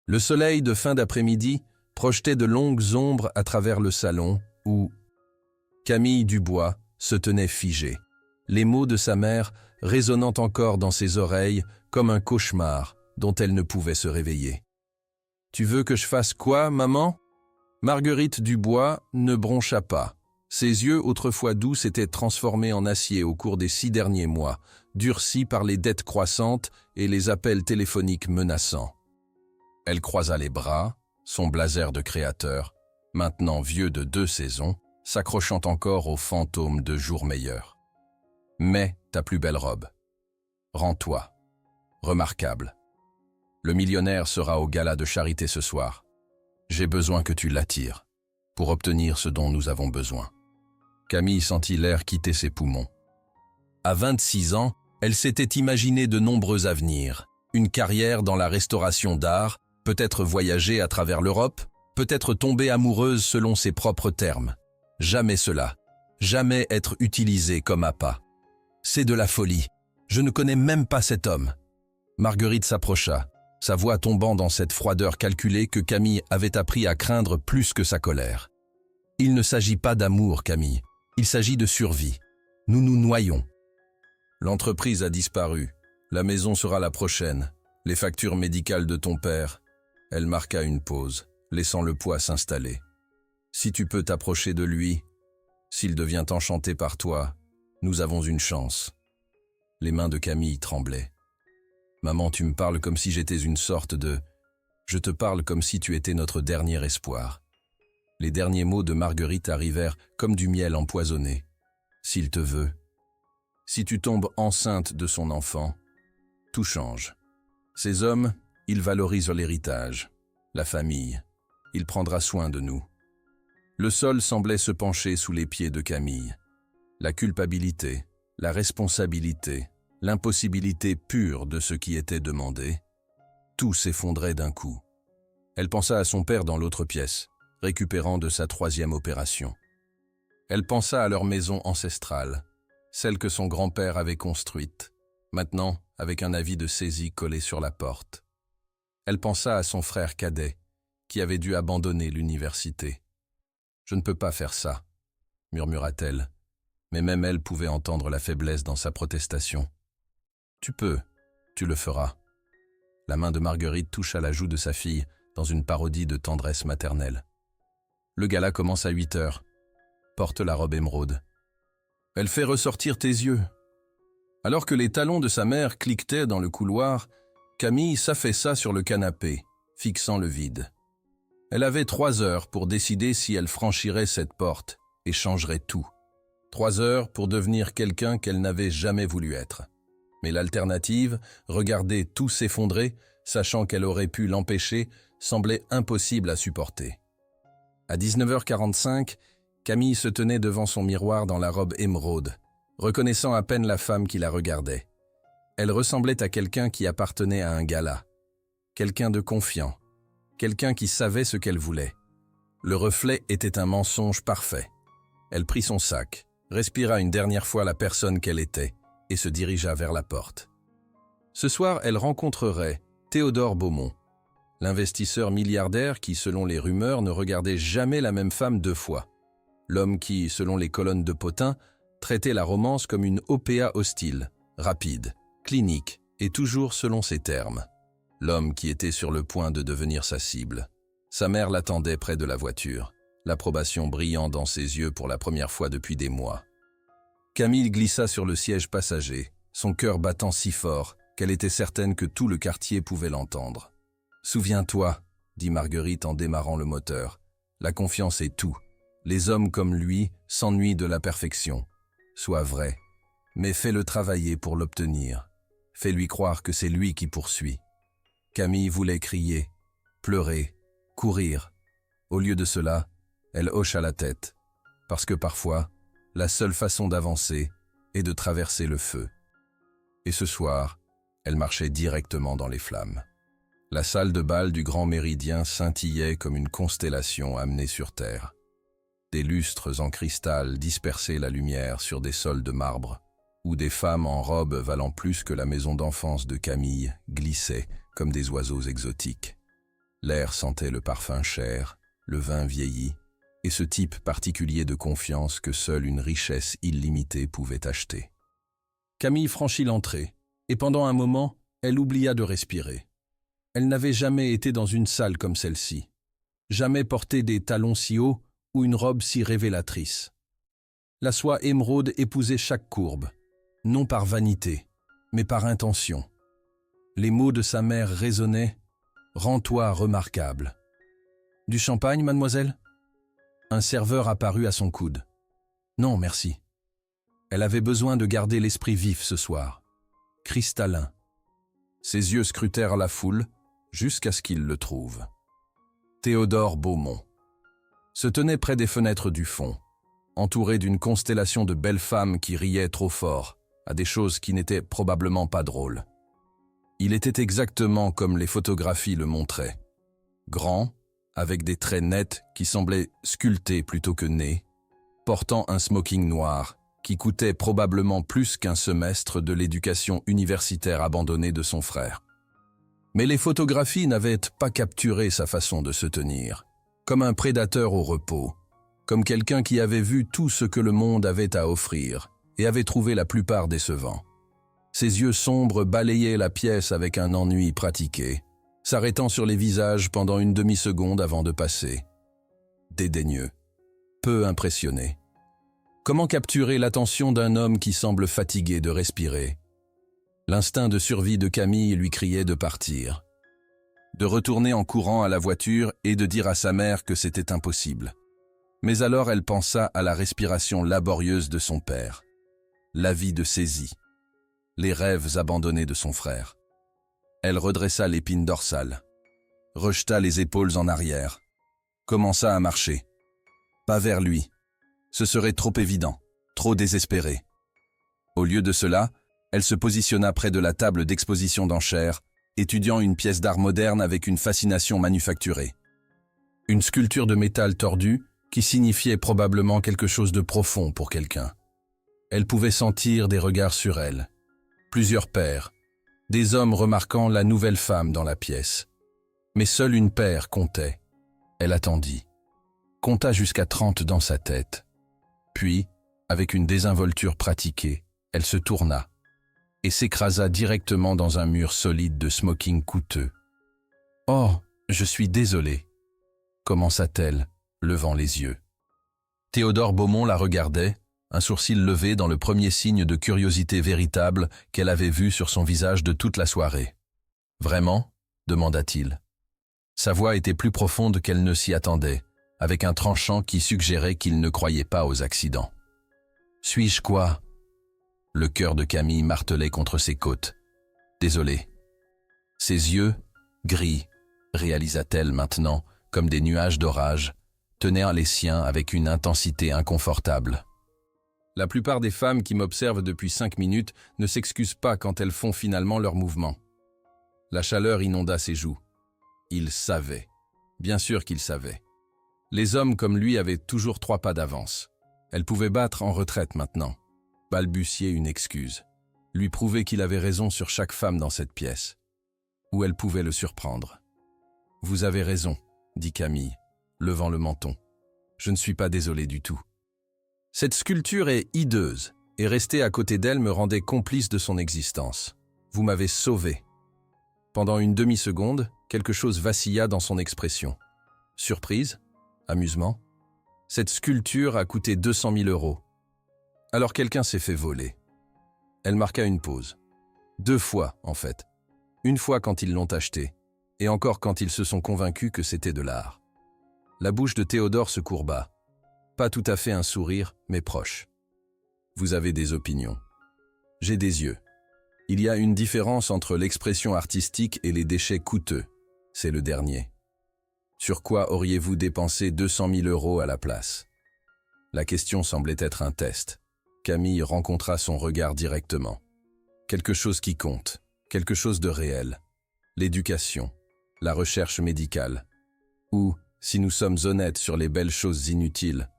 Le soleil de fin d'après-midi projetait de longues ombres à travers le salon où Camille Dubois se tenait figée, les mots de sa mère résonnant encore dans ses oreilles comme un cauchemar dont elle ne pouvait se réveiller. « Tu veux que je fasse quoi, maman ?» Marguerite Dubois ne broncha pas. Ses yeux, autrefois doux, s'étaient transformés en acier au cours des 6 derniers mois, durcis par les dettes croissantes et les appels téléphoniques menaçants. Elle croisa les bras, son blazer de créateur, maintenant vieux de 2 saisons, s'accrochant encore aux fantômes de jours meilleurs. « Mets ta plus belle robe. Rends-toi. Remarquable. Le millionnaire sera au gala de charité ce soir. J'ai besoin que tu l'attires, pour obtenir ce dont nous avons besoin. » Camille sentit l'air quitter ses poumons. À 26 ans, elle s'était imaginé de nombreux avenirs, une carrière dans la restauration d'art, peut-être voyager à travers l'Europe, peut-être tomber amoureuse selon ses propres termes. Jamais cela, jamais être utilisée comme appât. C'est de la folie, je ne connais même pas cet homme. Marguerite s'approcha, sa voix tombant dans cette froideur calculée que Camille avait appris à craindre plus que sa colère. Il ne s'agit pas d'amour, Camille, il s'agit de survie. Nous nous noyons. L'entreprise a disparu, la maison sera la prochaine, les factures médicales de ton père. Elle marqua une pause, laissant le poids s'installer. Si tu peux t'approcher de lui, s'il devient enchanté par toi, nous avons une chance. Les mains de Camille tremblaient. Maman, tu me parles comme si j'étais une sorte de... Je te parle comme si tu étais notre dernier espoir. Les derniers mots de Marguerite arrivèrent comme du miel empoisonné. S'il te veut, si tu tombes enceinte de son enfant, tout change. Ces hommes, ils valorisent l'héritage, la famille. Il prendra soin de nous. Le sol semblait se pencher sous les pieds de Camille. La culpabilité, la responsabilité, l'impossibilité pure de ce qui était demandé, tout s'effondrait d'un coup. Elle pensa à son père dans l'autre pièce, récupérant de sa 3e opération. Elle pensa à leur maison ancestrale, celle que son grand-père avait construite, maintenant avec un avis de saisie collé sur la porte. Elle pensa à son frère cadet, qui avait dû abandonner l'université. « Je ne peux pas faire ça », murmura-t-elle, mais même elle pouvait entendre la faiblesse dans sa protestation. « Tu peux, tu le feras. » La main de Marguerite toucha la joue de sa fille dans une parodie de tendresse maternelle. Le gala commence à 8 heures. Porte la robe émeraude. Elle fait ressortir tes yeux. Alors que les talons de sa mère cliquetaient dans le couloir, Camille s'affaissa sur le canapé, fixant le vide. Elle avait 3 heures pour décider si elle franchirait cette porte et changerait tout. 3 heures pour devenir quelqu'un qu'elle n'avait jamais voulu être. Mais l'alternative, regarder tout s'effondrer, sachant qu'elle aurait pu l'empêcher, semblait impossible à supporter. À 19h45, Camille se tenait devant son miroir dans la robe émeraude, reconnaissant à peine la femme qui la regardait. Elle ressemblait à quelqu'un qui appartenait à un gala, quelqu'un de confiant, quelqu'un qui savait ce qu'elle voulait. Le reflet était un mensonge parfait. Elle prit son sac, respira une dernière fois la personne qu'elle était et se dirigea vers la porte. Ce soir, elle rencontrerait Théodore Beaumont, l'investisseur milliardaire qui, selon les rumeurs, ne regardait jamais la même femme 2 fois. L'homme qui, selon les colonnes de Potin, traitait la romance comme une OPA hostile, rapide, clinique et toujours selon ses termes. L'homme qui était sur le point de devenir sa cible. Sa mère l'attendait près de la voiture, l'approbation brillant dans ses yeux pour la première fois depuis des mois. Camille glissa sur le siège passager, son cœur battant si fort qu'elle était certaine que tout le quartier pouvait l'entendre. « Souviens-toi », dit Marguerite en démarrant le moteur, « la confiance est tout. Les hommes comme lui s'ennuient de la perfection. Sois vrai, mais fais-le travailler pour l'obtenir. Fais-lui croire que c'est lui qui poursuit. » Camille voulait crier, pleurer, courir. Au lieu de cela, elle hocha la tête, parce que parfois, la seule façon d'avancer est de traverser le feu. Et ce soir, elle marchait directement dans les flammes. La salle de bal du Grand Méridien scintillait comme une constellation amenée sur terre. Des lustres en cristal dispersaient la lumière sur des sols de marbre, où des femmes en robe valant plus que la maison d'enfance de Camille glissaient comme des oiseaux exotiques. L'air sentait le parfum cher, le vin vieilli, et ce type particulier de confiance que seule une richesse illimitée pouvait acheter. Camille franchit l'entrée, et pendant un moment, elle oublia de respirer. Elle n'avait jamais été dans une salle comme celle-ci, jamais porté des talons si hauts ou une robe si révélatrice. La soie émeraude épousait chaque courbe, non par vanité, mais par intention. Les mots de sa mère résonnaient « Rends-toi remarquable ». « Du champagne, mademoiselle ?» Un serveur apparut à son coude. « Non, merci. » Elle avait besoin de garder l'esprit vif ce soir, cristallin. Ses yeux scrutèrent la foule jusqu'à ce qu'il le trouve. Théodore Beaumont se tenait près des fenêtres du fond, entouré d'une constellation de belles femmes qui riaient trop fort à des choses qui n'étaient probablement pas drôles. Il était exactement comme les photographies le montraient. Grand, avec des traits nets qui semblaient sculptés plutôt que nés, portant un smoking noir qui coûtait probablement plus qu'un semestre de l'éducation universitaire abandonnée de son frère. Mais les photographies n'avaient pas capturé sa façon de se tenir, comme un prédateur au repos, comme quelqu'un qui avait vu tout ce que le monde avait à offrir et avait trouvé la plupart décevant. Ses yeux sombres balayaient la pièce avec un ennui pratiqué, s'arrêtant sur les visages pendant une demi-seconde avant de passer. Dédaigneux, peu impressionné. Comment capturer l'attention d'un homme qui semble fatigué de respirer? L'instinct de survie de Camille lui criait de partir, de retourner en courant à la voiture et de dire à sa mère que c'était impossible. Mais alors elle pensa à la respiration laborieuse de son père, la vie de saisie, les rêves abandonnés de son frère. Elle redressa l'épine dorsale, rejeta les épaules en arrière, commença à marcher. Pas vers lui. Ce serait trop évident, trop désespéré. Au lieu de cela, elle se positionna près de la table d'exposition d'enchères, étudiant une pièce d'art moderne avec une fascination manufacturée. Une sculpture de métal tordu qui signifiait probablement quelque chose de profond pour quelqu'un. Elle pouvait sentir des regards sur elle, plusieurs paires, des hommes remarquant la nouvelle femme dans la pièce. Mais seule une paire comptait. Elle attendit. Compta jusqu'à 30 dans sa tête. Puis, avec une désinvolture pratiquée, elle se tourna et s'écrasa directement dans un mur solide de smoking coûteux. « Oh, je suis désolée », commença-t-elle, levant les yeux. Théodore Beaumont la regardait, un sourcil levé dans le premier signe de curiosité véritable qu'elle avait vu sur son visage de toute la soirée. « Vraiment ?» demanda-t-il. Sa voix était plus profonde qu'elle ne s'y attendait, avec un tranchant qui suggérait qu'il ne croyait pas aux accidents. « Suis-je quoi ?» Le cœur de Camille martelait contre ses côtes. « Désolé. » Ses yeux, gris, réalisa-t-elle maintenant, comme des nuages d'orage, tenaient les siens avec une intensité inconfortable. La plupart des femmes qui m'observent depuis 5 minutes ne s'excusent pas quand elles font finalement leur mouvement. La chaleur inonda ses joues. Il savait. Bien sûr qu'il savait. Les hommes comme lui avaient toujours 3 pas d'avance. Elle pouvait battre en retraite maintenant, balbutier une excuse, lui prouver qu'il avait raison sur chaque femme dans cette pièce. Ou elle pouvait le surprendre. « Vous avez raison », dit Camille, levant le menton. « Je ne suis pas désolé du tout. » Cette sculpture est hideuse, et rester à côté d'elle me rendait complice de son existence. Vous m'avez sauvé. Pendant une demi-seconde, quelque chose vacilla dans son expression. Surprise? Amusement? Cette sculpture a coûté 200 000 €. Alors quelqu'un s'est fait voler. Elle marqua une pause. 2 fois, en fait. Une fois quand ils l'ont acheté, et encore quand ils se sont convaincus que c'était de l'art. La bouche de Théodore se courba. Pas tout à fait un sourire, mais proche. Vous avez des opinions. J'ai des yeux. Il y a une différence entre l'expression artistique et les déchets coûteux. C'est le dernier. Sur quoi auriez-vous dépensé 200 000 € à la place? La question semblait être un test. Camille rencontra son regard directement. Quelque chose qui compte, quelque chose de réel. L'éducation, la recherche médicale. Ou, si nous sommes honnêtes sur les belles choses inutiles,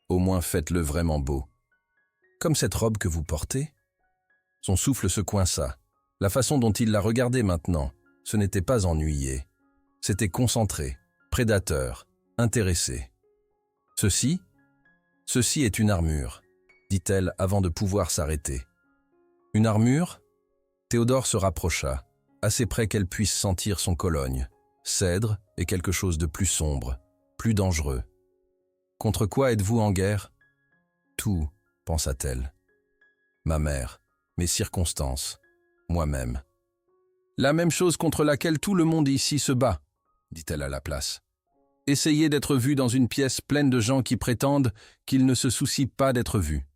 au moins faites-le vraiment beau. Comme cette robe que vous portez? Son souffle se coinça. La façon dont il la regardait maintenant, ce n'était pas ennuyé. C'était concentré, prédateur, intéressé. Ceci est une armure, dit-elle avant de pouvoir s'arrêter. Une armure? Théodore se rapprocha, assez près qu'elle puisse sentir son cologne, cèdre et quelque chose de plus sombre, plus dangereux. Contre quoi êtes-vous en guerre? Tout, pensa-t-elle. Ma mère, mes circonstances, moi-même. La même chose contre laquelle tout le monde ici se bat, dit-elle à la place. Essayez d'être vu dans une pièce pleine de gens qui prétendent qu'ils ne se soucient pas d'être vus.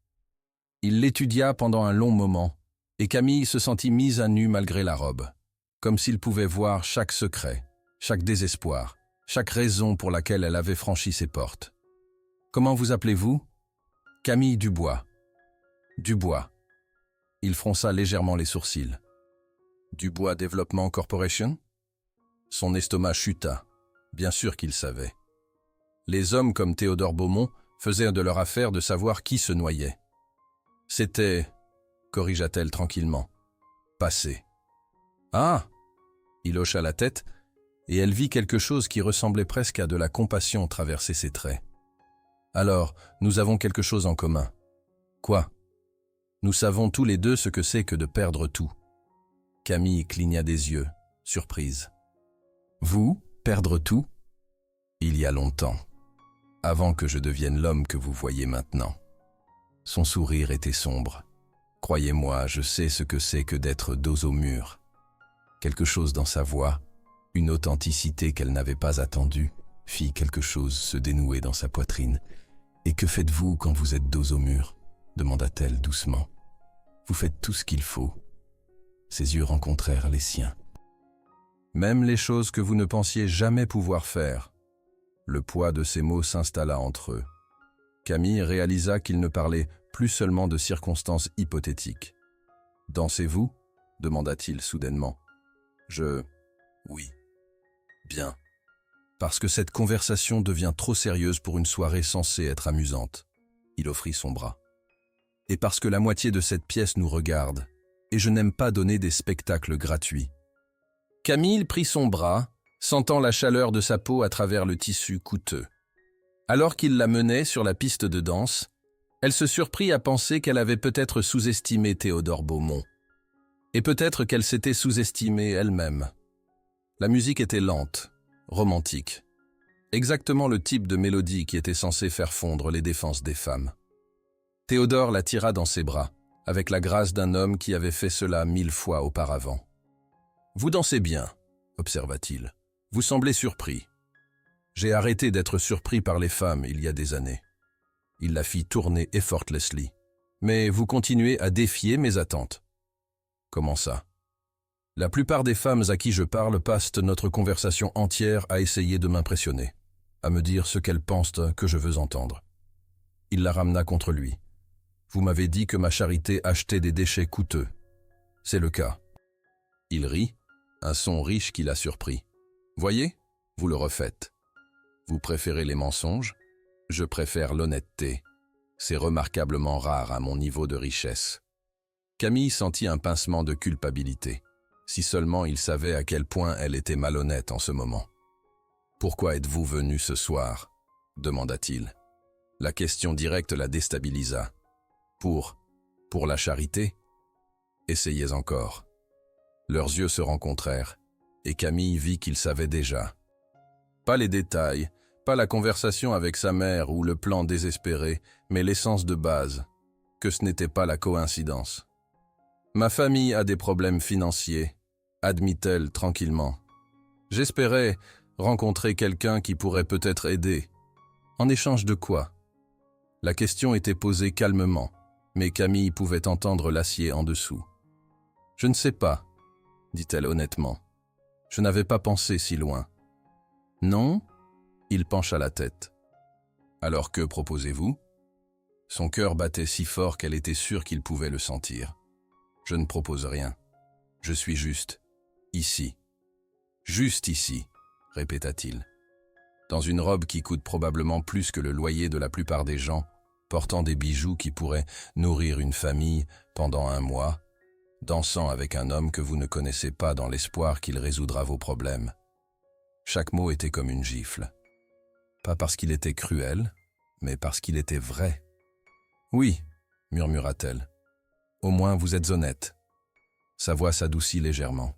Il l'étudia pendant un long moment, et Camille se sentit mise à nu malgré la robe, comme s'il pouvait voir chaque secret, chaque désespoir, chaque raison pour laquelle elle avait franchi ses portes. Comment vous appelez-vous? Camille Dubois. Dubois. Il fronça légèrement les sourcils. Dubois Development Corporation? Son estomac chuta. Bien sûr qu'il savait. Les hommes comme Théodore Beaumont faisaient de leur affaire de savoir qui se noyait. C'était, corrigea-t-elle tranquillement, passé. Ah! Il hocha la tête, et elle vit quelque chose qui ressemblait presque à de la compassion traverser ses traits. Alors, nous avons quelque chose en commun. Quoi? Nous savons tous les deux ce que c'est que de perdre tout. Camille cligna des yeux, surprise. Vous, perdre tout? Il y a longtemps, avant que je devienne l'homme que vous voyez maintenant. Son sourire était sombre. Croyez-moi, je sais ce que c'est que d'être dos au mur. Quelque chose dans sa voix, une authenticité qu'elle n'avait pas attendue, fit quelque chose se dénouer dans sa poitrine. « Et que faites-vous quand vous êtes dos au mur » demanda-t-elle doucement. « Vous faites tout ce qu'il faut. » Ses yeux rencontrèrent les siens. « Même les choses que vous ne pensiez jamais pouvoir faire. » Le poids de ces mots s'installa entre eux. Camille réalisa qu'il ne parlait plus seulement de circonstances hypothétiques. « Dansez-vous » demanda-t-il soudainement. « Oui. »« Bien. » Parce que cette conversation devient trop sérieuse pour une soirée censée être amusante. Il offrit son bras. Et parce que la moitié de cette pièce nous regarde, et je n'aime pas donner des spectacles gratuits. Camille prit son bras, sentant la chaleur de sa peau à travers le tissu coûteux. Alors qu'il la menait sur la piste de danse, elle se surprit à penser qu'elle avait peut-être sous-estimé Théodore Beaumont. Et peut-être qu'elle s'était sous-estimée elle-même. La musique était lente, romantique. Exactement le type de mélodie qui était censé faire fondre les défenses des femmes. Théodore la tira dans ses bras, avec la grâce d'un homme qui avait fait cela 1000 fois auparavant. « Vous dansez bien, » observa-t-il. « Vous semblez surpris. » J'ai arrêté d'être surpris par les femmes il y a des années. Il la fit tourner effortlessly. Mais vous continuez à défier mes attentes. Comment ça? La plupart des femmes à qui je parle passent notre conversation entière à essayer de m'impressionner, à me dire ce qu'elles pensent que je veux entendre. Il la ramena contre lui. Vous m'avez dit que ma charité achetait des déchets coûteux. C'est le cas. Il rit, un son riche qui l'a surpris. Voyez, vous le refaites. Vous préférez les mensonges? Je préfère l'honnêteté. C'est remarquablement rare à mon niveau de richesse. Camille sentit un pincement de culpabilité. Si seulement il savait à quel point elle était malhonnête en ce moment. « Pourquoi êtes-vous venu ce soir » demanda-t-il. La question directe la déstabilisa. « Pour la charité ?» Essayez encore. Leurs yeux se rencontrèrent, et Camille vit qu'il savait déjà. Pas les détails, pas la conversation avec sa mère ou le plan désespéré, mais l'essence de base, que ce n'était pas la coïncidence. Ma famille a des problèmes financiers, admit-elle tranquillement. J'espérais rencontrer quelqu'un qui pourrait peut-être aider. En échange de quoi? La question était posée calmement, mais Camille pouvait entendre l'acier en dessous. Je ne sais pas, dit-elle honnêtement. Je n'avais pas pensé si loin. Non? Il pencha la tête. Alors que proposez-vous? Son cœur battait si fort qu'elle était sûre qu'il pouvait le sentir. Je ne propose rien. Je suis juste ici. Juste ici, répéta-t-il. Dans une robe qui coûte probablement plus que le loyer de la plupart des gens, portant des bijoux qui pourraient nourrir une famille pendant 1 mois, dansant avec un homme que vous ne connaissez pas dans l'espoir qu'il résoudra vos problèmes. Chaque mot était comme une gifle. Pas parce qu'il était cruel, mais parce qu'il était vrai. « Oui, » murmura-t-elle. « Au moins vous êtes honnête. » Sa voix s'adoucit légèrement.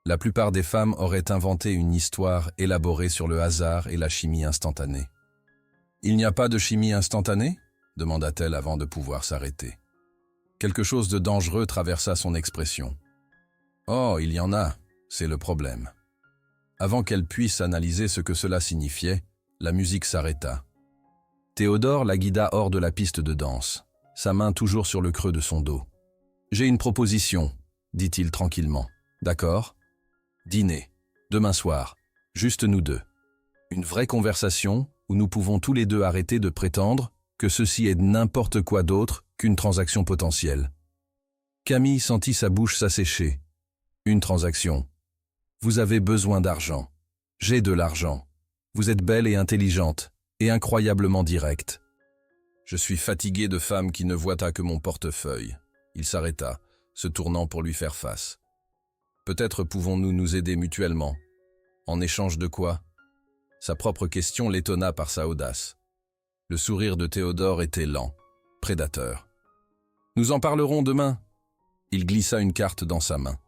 La plupart des femmes auraient inventé une histoire élaborée sur le hasard et la chimie instantanée. « Il n'y a pas de chimie instantanée ?» demanda-t-elle avant de pouvoir s'arrêter. Quelque chose de dangereux traversa son expression. « Oh, il y en a, c'est le problème. » Avant qu'elle puisse analyser ce que cela signifiait, la musique s'arrêta. Théodore la guida hors de la piste de danse, sa main toujours sur le creux de son dos. « J'ai une proposition, » dit-il tranquillement. « D'accord ? Dîner, demain soir, juste nous deux. Une vraie conversation où nous pouvons tous les deux arrêter de prétendre que ceci est n'importe quoi d'autre qu'une transaction potentielle. » Camille sentit sa bouche s'assécher. « Une transaction. Vous avez besoin d'argent. J'ai de l'argent. Vous êtes belle et intelligente, et incroyablement directe. Je suis fatigué de femmes qui ne voient que mon portefeuille. » Il s'arrêta, se tournant pour lui faire face. « Peut-être pouvons-nous nous aider mutuellement. En échange de quoi ?» Sa propre question l'étonna par sa audace. Le sourire de Théodore était lent, prédateur. « Nous en parlerons demain. » Il glissa une carte dans sa main.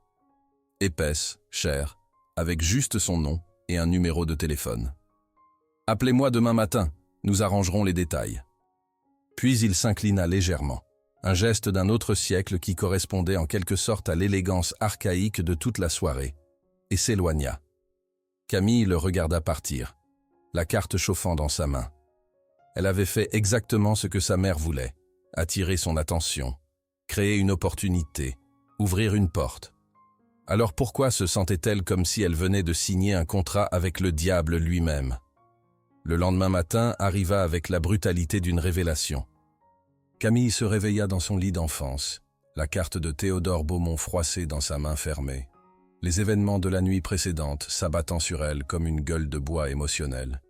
Épaisse, chère, avec juste son nom et un numéro de téléphone. « Appelez-moi demain matin, nous arrangerons les détails. » Puis il s'inclina légèrement, un geste d'un autre siècle qui correspondait en quelque sorte à l'élégance archaïque de toute la soirée, et s'éloigna. Camille le regarda partir, la carte chauffant dans sa main. Elle avait fait exactement ce que sa mère voulait, attirer son attention, créer une opportunité, ouvrir une porte. Alors pourquoi se sentait-elle comme si elle venait de signer un contrat avec le diable lui-même? Le lendemain matin arriva avec la brutalité d'une révélation. Camille se réveilla dans son lit d'enfance, la carte de Théodore Beaumont froissée dans sa main fermée, les événements de la nuit précédente s'abattant sur elle comme une gueule de bois émotionnelle.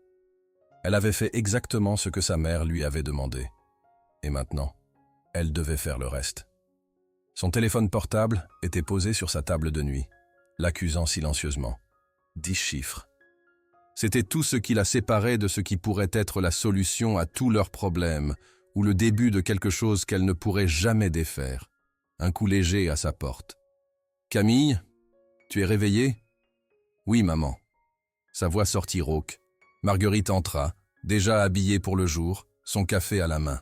Elle avait fait exactement ce que sa mère lui avait demandé. Et maintenant, elle devait faire le reste. Son téléphone portable était posé sur sa table de nuit, l'accusant silencieusement. 10 chiffres. C'était tout ce qui la séparait de ce qui pourrait être la solution à tous leurs problèmes, ou le début de quelque chose qu'elle ne pourrait jamais défaire. Un coup léger à sa porte. « Camille, tu es réveillée ?»« Oui, maman. » Sa voix sortit rauque. Marguerite entra, déjà habillée pour le jour, son café à la main.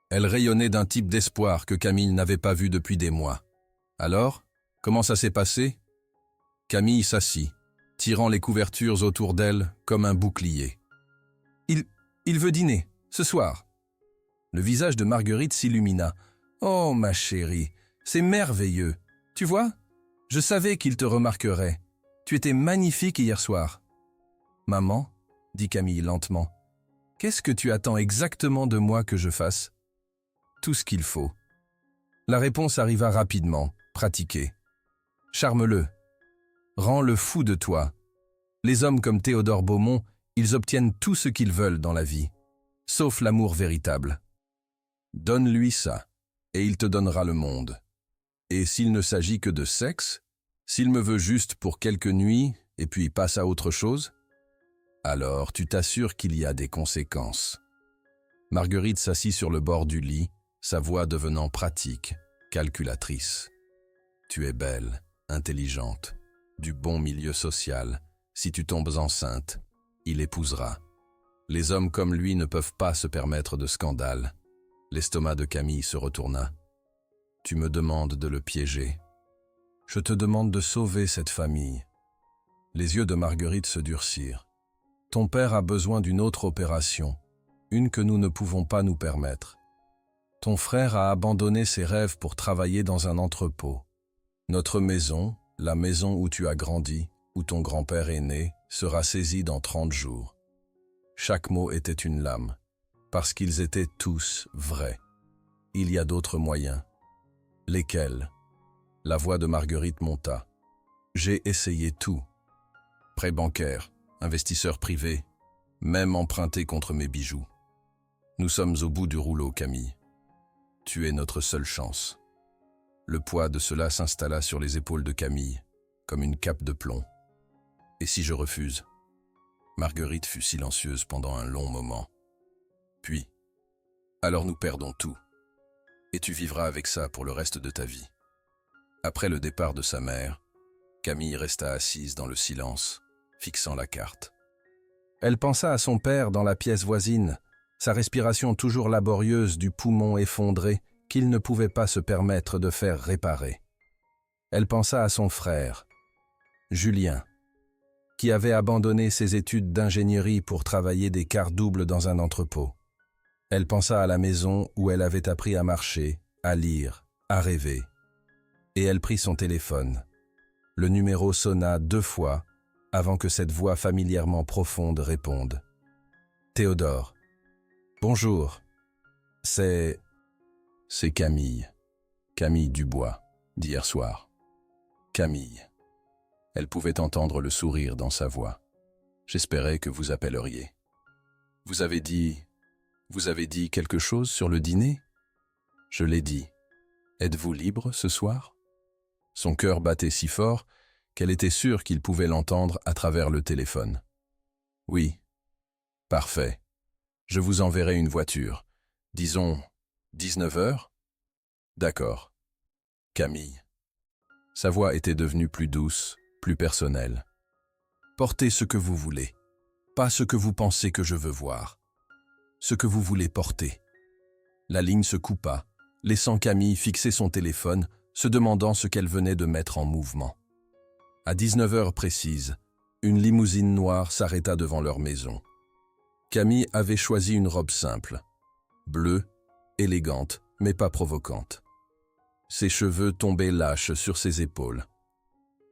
Elle rayonnait d'un type d'espoir que Camille n'avait pas vu depuis des mois. « Alors, comment ça s'est passé ?» Camille s'assit, tirant les couvertures autour d'elle comme un bouclier. « Il veut dîner, ce soir. » Le visage de Marguerite s'illumina. « Oh, ma chérie, c'est merveilleux. Tu vois, je savais qu'il te remarquerait. Tu étais magnifique hier soir. »« Maman, » dit Camille lentement, « qu'est-ce que tu attends exactement de moi que je fasse ?»« Tout ce qu'il faut. » La réponse arriva rapidement, pratiquée. « Charme-le. Rends-le fou de toi. Les hommes comme Théodore Beaumont, ils obtiennent tout ce qu'ils veulent dans la vie, sauf l'amour véritable. Donne-lui ça, et il te donnera le monde. Et s'il ne s'agit que de sexe, s'il me veut juste pour quelques nuits, et puis passe à autre chose, alors tu t'assures qu'il y a des conséquences. » Marguerite s'assit sur le bord du lit, sa voix devenant pratique, calculatrice. « Tu es belle, intelligente, du bon milieu social. Si tu tombes enceinte, il épousera. Les hommes comme lui ne peuvent pas se permettre de scandale. » L'estomac de Camille se retourna. « Tu me demandes de le piéger. Je te demande de sauver cette famille. » Les yeux de Marguerite se durcirent. « Ton père a besoin d'une autre opération, une que nous ne pouvons pas nous permettre. Ton frère a abandonné ses rêves pour travailler dans un entrepôt. Notre maison, la maison où tu as grandi, où ton grand-père est né, sera saisie dans 30 jours. » Chaque mot était une lame, parce qu'ils étaient tous vrais. Il y a d'autres moyens. Lesquels? La voix de Marguerite monta. J'ai essayé tout. Prêt bancaire, investisseur privé, même emprunté contre mes bijoux. Nous sommes au bout du rouleau, Camille. Tu es notre seule chance. Le poids de cela s'installa sur les épaules de Camille, comme une cape de plomb. Et si je refuse? Marguerite fut silencieuse pendant un long moment. Puis, « Alors nous perdons tout, et tu vivras avec ça pour le reste de ta vie. » Après le départ de sa mère, Camille resta assise dans le silence, fixant la carte. Elle pensa à son père dans la pièce voisine, sa respiration toujours laborieuse du poumon effondré qu'il ne pouvait pas se permettre de faire réparer. Elle pensa à son frère, Julien, qui avait abandonné ses études d'ingénierie pour travailler des quarts doubles dans un entrepôt. Elle pensa à la maison où elle avait appris à marcher, à lire, à rêver. Et elle prit son téléphone. Le numéro sonna 2 fois avant que cette voix familièrement profonde réponde. « Théodore. Bonjour. C'est Camille. Camille Dubois, d'hier soir. Camille. » Elle pouvait entendre le sourire dans sa voix. « J'espérais que vous appelleriez. Vous avez dit quelque chose sur le dîner ? » Je l'ai dit. Êtes-vous libre ce soir ? Son cœur battait si fort qu'elle était sûre qu'il pouvait l'entendre à travers le téléphone. Oui. Parfait. Je vous enverrai une voiture. Disons 19 heures ? D'accord. Camille. Sa voix était devenue plus douce, plus personnelle. Portez ce que vous voulez, pas ce que vous pensez que je veux voir. Ce que vous voulez porter. La ligne se coupa, laissant Camille fixer son téléphone, se demandant ce qu'elle venait de mettre en mouvement. À 19 heures précises, une limousine noire s'arrêta devant leur maison. Camille avait choisi une robe simple, bleue, élégante, mais pas provocante. Ses cheveux tombaient lâches sur ses épaules.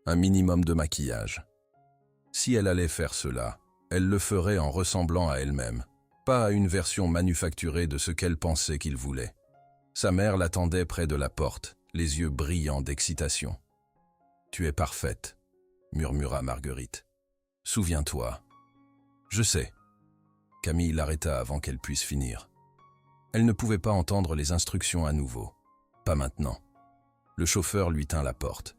Un minimum de maquillage. Si elle allait faire cela, elle le ferait en ressemblant à elle-même, pas à une version manufacturée de ce qu'elle pensait qu'il voulait. Sa mère l'attendait près de la porte, les yeux brillants d'excitation. « Tu es parfaite, » murmura Marguerite. « Souviens-toi. » « Je sais. » Camille l'arrêta avant qu'elle puisse finir. Elle ne pouvait pas entendre les instructions à nouveau. Pas maintenant. Le chauffeur lui tint la porte.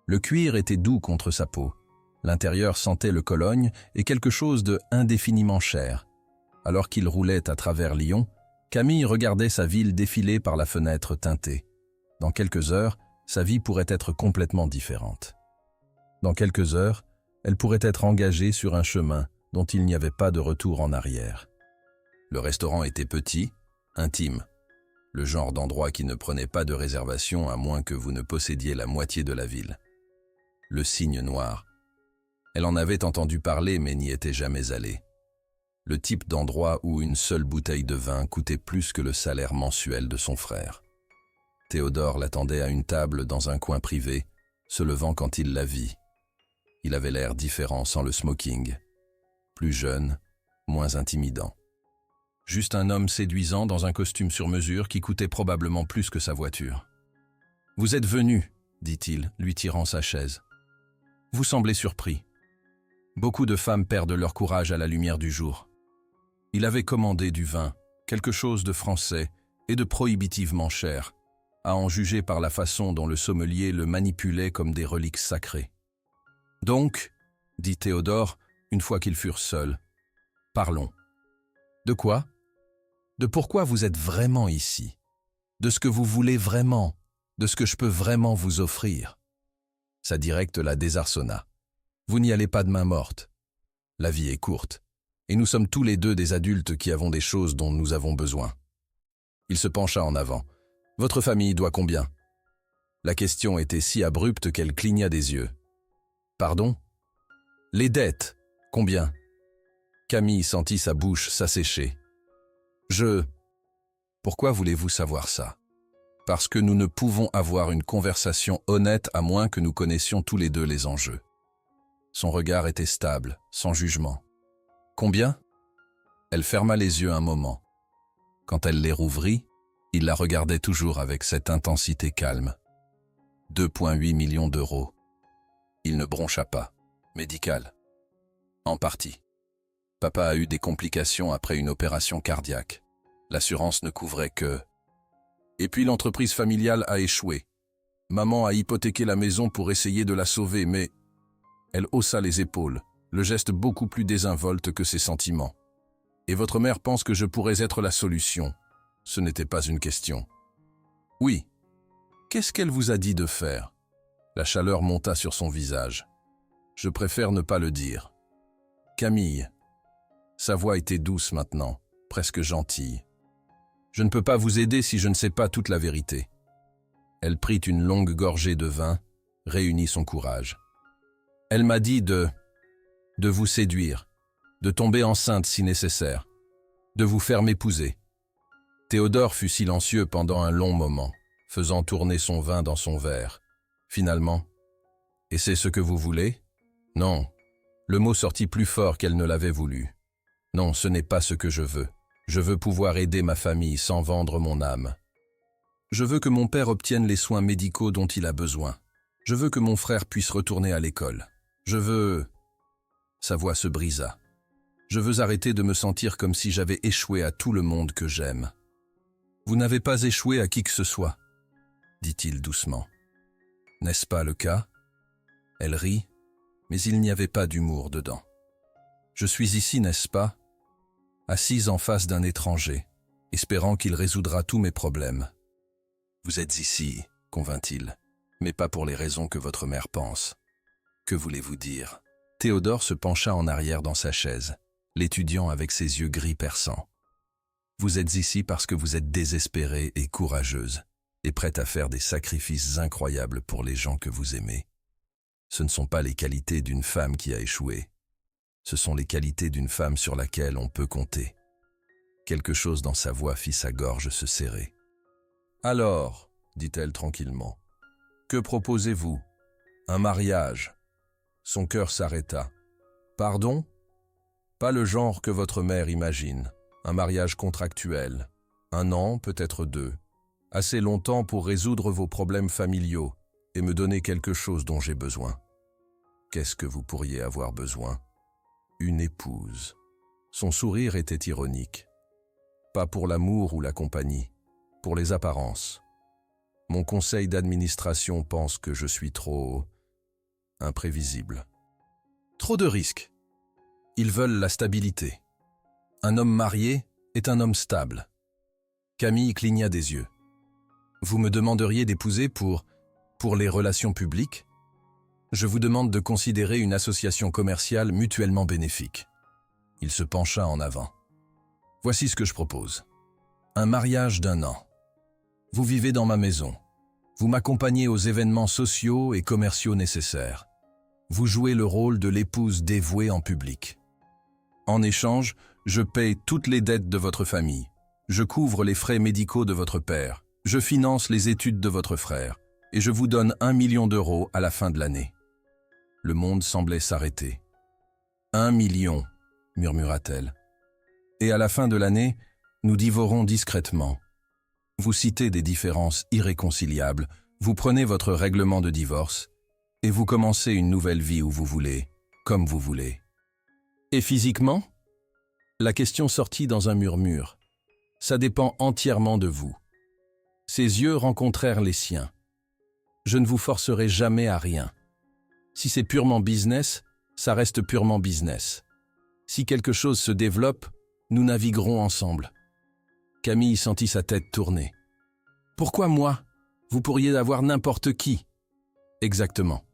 Le cuir était doux contre sa peau. L'intérieur sentait le Cologne et quelque chose de indéfiniment cher. Alors qu'il roulait à travers Lyon, Camille regardait sa ville défiler par la fenêtre teintée. Dans quelques heures, sa vie pourrait être complètement différente. Dans quelques heures, elle pourrait être engagée sur un chemin dont il n'y avait pas de retour en arrière. Le restaurant était petit, intime, le genre d'endroit qui ne prenait pas de réservation à moins que vous ne possédiez la moitié de la ville. Le Cygne noir. Elle en avait entendu parler mais n'y était jamais allée. Le type d'endroit où une seule bouteille de vin coûtait plus que le salaire mensuel de son frère. Théodore l'attendait à une table dans un coin privé, se levant quand il la vit. Il avait l'air différent sans le smoking. Plus jeune, moins intimidant. Juste un homme séduisant dans un costume sur mesure qui coûtait probablement plus que sa voiture. « Vous êtes venu, » dit-il, lui tirant sa chaise. « Vous semblez surpris. Beaucoup de femmes perdent leur courage à la lumière du jour. » Il avait commandé du vin, quelque chose de français et de prohibitivement cher, à en juger par la façon dont le sommelier le manipulait comme des reliques sacrées. « Donc, » dit Théodore, une fois qu'ils furent seuls, « parlons. De quoi ? De pourquoi vous êtes vraiment ici, de ce que vous voulez vraiment, de ce que je peux vraiment vous offrir. » Sa directe la désarçonna. « Vous n'y allez pas de main morte. La vie est courte, et nous sommes tous les deux des adultes qui avons des choses dont nous avons besoin. » Il se pencha en avant. « Votre famille doit combien ?» La question était si abrupte qu'elle cligna des yeux. « Pardon ? Les dettes, combien ?» Camille sentit sa bouche s'assécher. « Pourquoi voulez-vous savoir ça ? Parce que nous ne pouvons avoir une conversation honnête à moins que nous connaissions tous les deux les enjeux. » Son regard était stable, sans jugement. « Combien ?» Elle ferma les yeux un moment. Quand elle les rouvrit, il la regardait toujours avec cette intensité calme. 2,8 millions d'euros. Il ne broncha pas. Médical. En partie. Papa a eu des complications après une opération cardiaque. L'assurance ne couvrait que... Et puis l'entreprise familiale a échoué. Maman a hypothéqué la maison pour essayer de la sauver, mais... Elle haussa les épaules. le geste beaucoup plus désinvolte que ses sentiments. Et votre mère pense que je pourrais être la solution. Ce n'était pas une question. Oui. Qu'est-ce qu'elle vous a dit de faire? La chaleur monta sur son visage. Je préfère ne pas le dire. Camille. Sa voix était douce maintenant, presque gentille. Je ne peux pas vous aider si je ne sais pas toute la vérité. Elle prit une longue gorgée de vin, réunit son courage. Elle m'a dit de vous séduire, de tomber enceinte si nécessaire, de vous faire m'épouser. Théodore fut silencieux pendant un long moment, faisant tourner son vin dans son verre. Finalement, « Et c'est ce que vous voulez ?» Non, le mot sortit plus fort qu'elle ne l'avait voulu. Non, ce n'est pas ce que je veux. Je veux pouvoir aider ma famille sans vendre mon âme. Je veux que mon père obtienne les soins médicaux dont il a besoin. Je veux que mon frère puisse retourner à l'école. Je veux... Sa voix se brisa. Je veux arrêter de me sentir comme si j'avais échoué à tout le monde que j'aime. Vous n'avez pas échoué à qui que ce soit, dit-il doucement. N'est-ce pas le cas? Elle rit, mais il n'y avait pas d'humour dedans. Je suis ici, n'est-ce pas? Assise en face d'un étranger, espérant qu'il résoudra tous mes problèmes. Vous êtes ici, convint-il, mais pas pour les raisons que votre mère pense. Que voulez-vous dire? Théodore se pencha en arrière dans sa chaise, l'étudiant avec ses yeux gris perçants. Vous êtes ici parce que vous êtes désespérée et courageuse, et prête à faire des sacrifices incroyables pour les gens que vous aimez. Ce ne sont pas les qualités d'une femme qui a échoué. Ce sont les qualités d'une femme sur laquelle on peut compter. Quelque chose dans sa voix fit sa gorge se serrer. « Alors, dit-elle tranquillement, que proposez-vous? Un mariage ?» Son cœur s'arrêta. « Pardon? Pas le genre que votre mère imagine. Un mariage contractuel. 1 an, peut-être 2. Assez longtemps pour résoudre vos problèmes familiaux et me donner quelque chose dont j'ai besoin. Qu'est-ce que vous pourriez avoir besoin? Une épouse. » Son sourire était ironique. Pas pour l'amour ou la compagnie, pour les apparences. Mon conseil d'administration pense que je suis trop imprévisible. Trop de risques. Ils veulent la stabilité. Un homme marié est un homme stable. Camille cligna des yeux. Vous me demanderiez d'épouser pour les relations publiques? Je vous demande de considérer une association commerciale mutuellement bénéfique. Il se pencha en avant. Voici ce que je propose. Un mariage d'1 an. Vous vivez dans ma maison. Vous m'accompagnez aux événements sociaux et commerciaux nécessaires. Vous jouez le rôle de l'épouse dévouée en public. En échange, je paye toutes les dettes de votre famille. Je couvre les frais médicaux de votre père. Je finance les études de votre frère. Et je vous donne 1 million d'euros à la fin de l'année. Le monde semblait s'arrêter. 1 million, murmura-t-elle. Et à la fin de l'année, nous divorons discrètement. Vous citez des différences irréconciliables, vous prenez votre règlement de divorce, et vous commencez une nouvelle vie où vous voulez, comme vous voulez. Et physiquement? La question sortit dans un murmure. Ça dépend entièrement de vous. Ses yeux rencontrèrent les siens. Je ne vous forcerai jamais à rien. Si c'est purement business, ça reste purement business. Si quelque chose se développe, nous naviguerons ensemble. Camille sentit sa tête tourner. Pourquoi moi? Vous pourriez avoir n'importe qui. Exactement.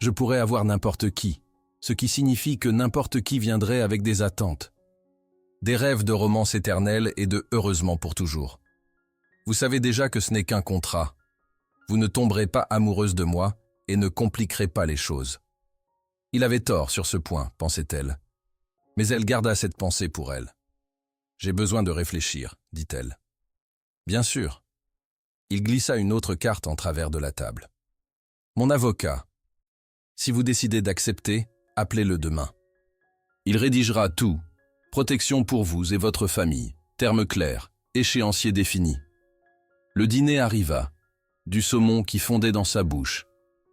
Je pourrais avoir n'importe qui, ce qui signifie que n'importe qui viendrait avec des attentes. Des rêves de romance éternelle et de heureusement pour toujours. Vous savez déjà que ce n'est qu'un contrat. Vous ne tomberez pas amoureuse de moi et ne compliquerez pas les choses. Il avait tort sur ce point, pensait-elle. Mais elle garda cette pensée pour elle. J'ai besoin de réfléchir, dit-elle. Bien sûr. Il glissa une autre carte en travers de la table. Mon avocat. Si vous décidez d'accepter, appelez-le demain. Il rédigera tout. Protection pour vous et votre famille. Termes clairs. Échéancier défini. Le dîner arriva. Du saumon qui fondait dans sa bouche.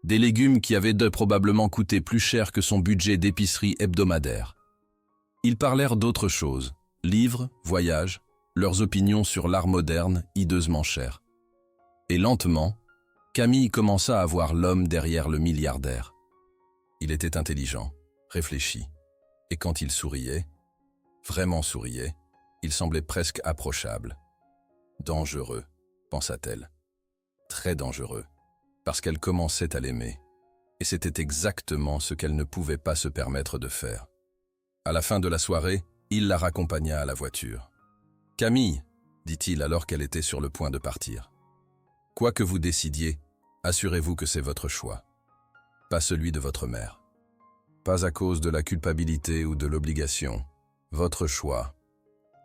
Des légumes qui avaient probablement coûté plus cher que son budget d'épicerie hebdomadaire. Ils parlèrent d'autre chose. Livres, voyages, leurs opinions sur l'art moderne, hideusement cher. Et lentement, Camille commença à voir l'homme derrière le milliardaire. Il était intelligent, réfléchi, Et quand il souriait, vraiment souriait, il semblait presque approchable. Dangereux, pensa-t-elle. Très dangereux, parce qu'elle commençait à l'aimer. Et c'était exactement ce qu'elle ne pouvait pas se permettre de faire. À la fin de la soirée, il la raccompagna à la voiture. « Camille, dit-il alors qu'elle était sur le point de partir. Quoi que vous décidiez, assurez-vous que c'est votre choix, pas celui de votre mère. Pas à cause de la culpabilité ou de l'obligation, votre choix. »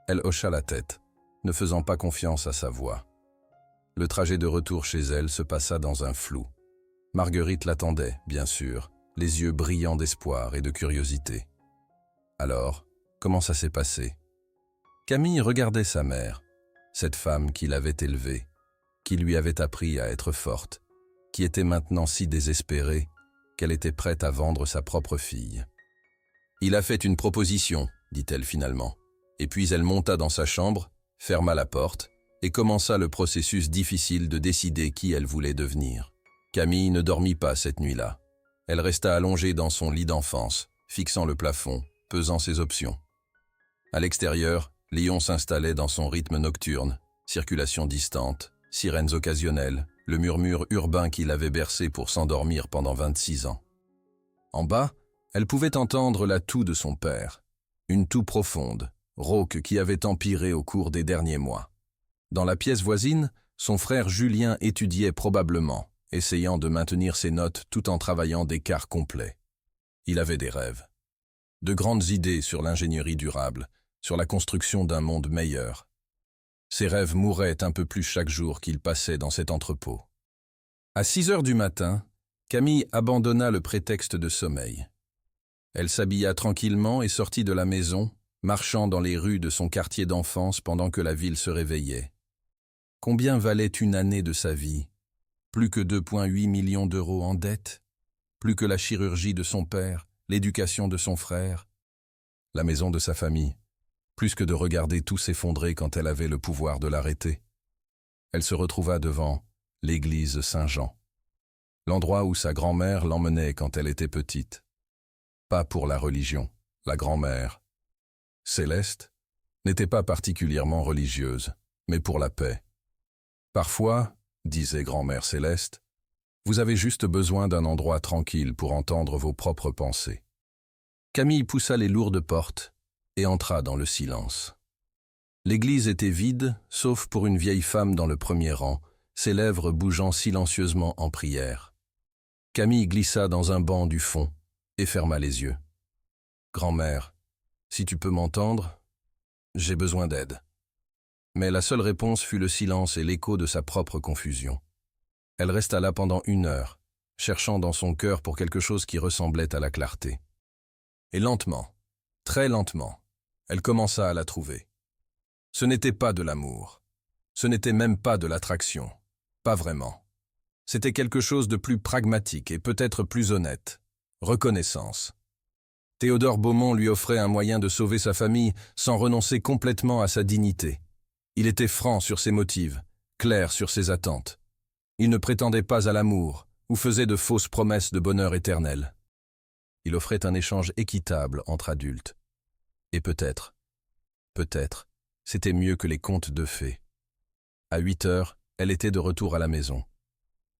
Elle hocha la tête, ne faisant pas confiance à sa voix. Le trajet de retour chez elle se passa dans un flou. Marguerite l'attendait, bien sûr, les yeux brillants d'espoir et de curiosité. Alors, comment ça s'est passé? Camille regardait sa mère, cette femme qui l'avait élevée, qui lui avait appris à être forte, qui était maintenant si désespérée qu'elle était prête à vendre sa propre fille. « Il a fait une proposition, dit-elle finalement, et puis elle monta dans sa chambre, ferma la porte et commença le processus difficile de décider qui elle voulait devenir. Camille ne dormit pas cette nuit-là. Elle resta allongée dans son lit d'enfance, fixant le plafond, pesant ses options. À l'extérieur, Léon s'installait dans son rythme nocturne, circulation distante, sirènes occasionnelles, le murmure urbain qui l'avait bercé pour s'endormir pendant 26 ans. En bas, elle pouvait entendre la toux de son père, une toux profonde, rauque qui avait empiré au cours des derniers mois. Dans la pièce voisine, son frère Julien étudiait probablement, essayant de maintenir ses notes tout en travaillant des quarts complets. Il avait des rêves. De grandes idées sur l'ingénierie durable, sur la construction d'un monde meilleur. Ses rêves mouraient un peu plus chaque jour qu'il passait dans cet entrepôt. À 6 heures du matin, Camille abandonna le prétexte de sommeil. Elle s'habilla tranquillement et sortit de la maison, marchant dans les rues de son quartier d'enfance pendant que la ville se réveillait. Combien valait une année de sa vie? Plus que 2,8 millions d'euros en dette? Plus que la chirurgie de son père, l'éducation de son frère, la maison de sa famille? Plus que de regarder tout s'effondrer quand elle avait le pouvoir de l'arrêter. Elle se retrouva devant l'église Saint-Jean, l'endroit où sa grand-mère l'emmenait quand elle était petite. Pas pour la religion, la grand-mère, Céleste, n'était pas particulièrement religieuse, mais pour la paix. Parfois, disait grand-mère Céleste, vous avez juste besoin d'un endroit tranquille pour entendre vos propres pensées. Camille poussa les lourdes portes et entra dans le silence. L'église était vide, sauf pour une vieille femme dans le premier rang, ses lèvres bougeant silencieusement en prière. Camille glissa dans un banc du fond et ferma les yeux. « Grand-mère, si tu peux m'entendre, j'ai besoin d'aide. » Mais la seule réponse fut le silence et l'écho de sa propre confusion. Elle resta là pendant 1 heure, cherchant dans son cœur pour quelque chose qui ressemblait à la clarté. Et lentement, très lentement, elle commença à la trouver. Ce n'était pas de l'amour. Ce n'était même pas de l'attraction. Pas vraiment. C'était quelque chose de plus pragmatique et peut-être plus honnête. Reconnaissance. Théodore Beaumont lui offrait un moyen de sauver sa famille sans renoncer complètement à sa dignité. Il était franc sur ses motifs, clair sur ses attentes. Il ne prétendait pas à l'amour ou faisait de fausses promesses de bonheur éternel. Il offrait un échange équitable entre adultes. Et peut-être, c'était mieux que les contes de fées. À 8 heures, elle était de retour à la maison.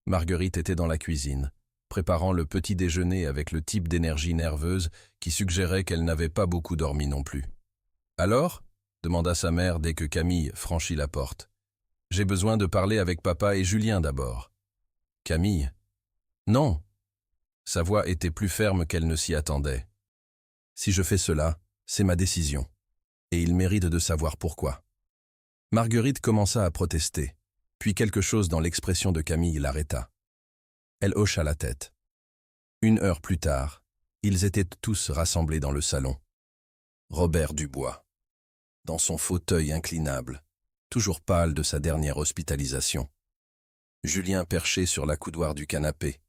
Marguerite était dans la cuisine, préparant le petit déjeuner avec le type d'énergie nerveuse qui suggérait qu'elle n'avait pas beaucoup dormi non plus. « Alors ?» demanda sa mère dès que Camille franchit la porte. « J'ai besoin de parler avec papa et Julien d'abord. »« Camille ?»« Non !» Sa voix était plus ferme qu'elle ne s'y attendait. « Si je fais cela, c'est ma décision. Et il mérite de savoir pourquoi. » Marguerite commença à protester, puis quelque chose dans l'expression de Camille l'arrêta. Elle hocha la tête. 1 heure plus tard, ils étaient tous rassemblés dans le salon. Robert Dubois, dans son fauteuil inclinable, toujours pâle de sa dernière hospitalisation. Julien perché sur la coudoir du canapé,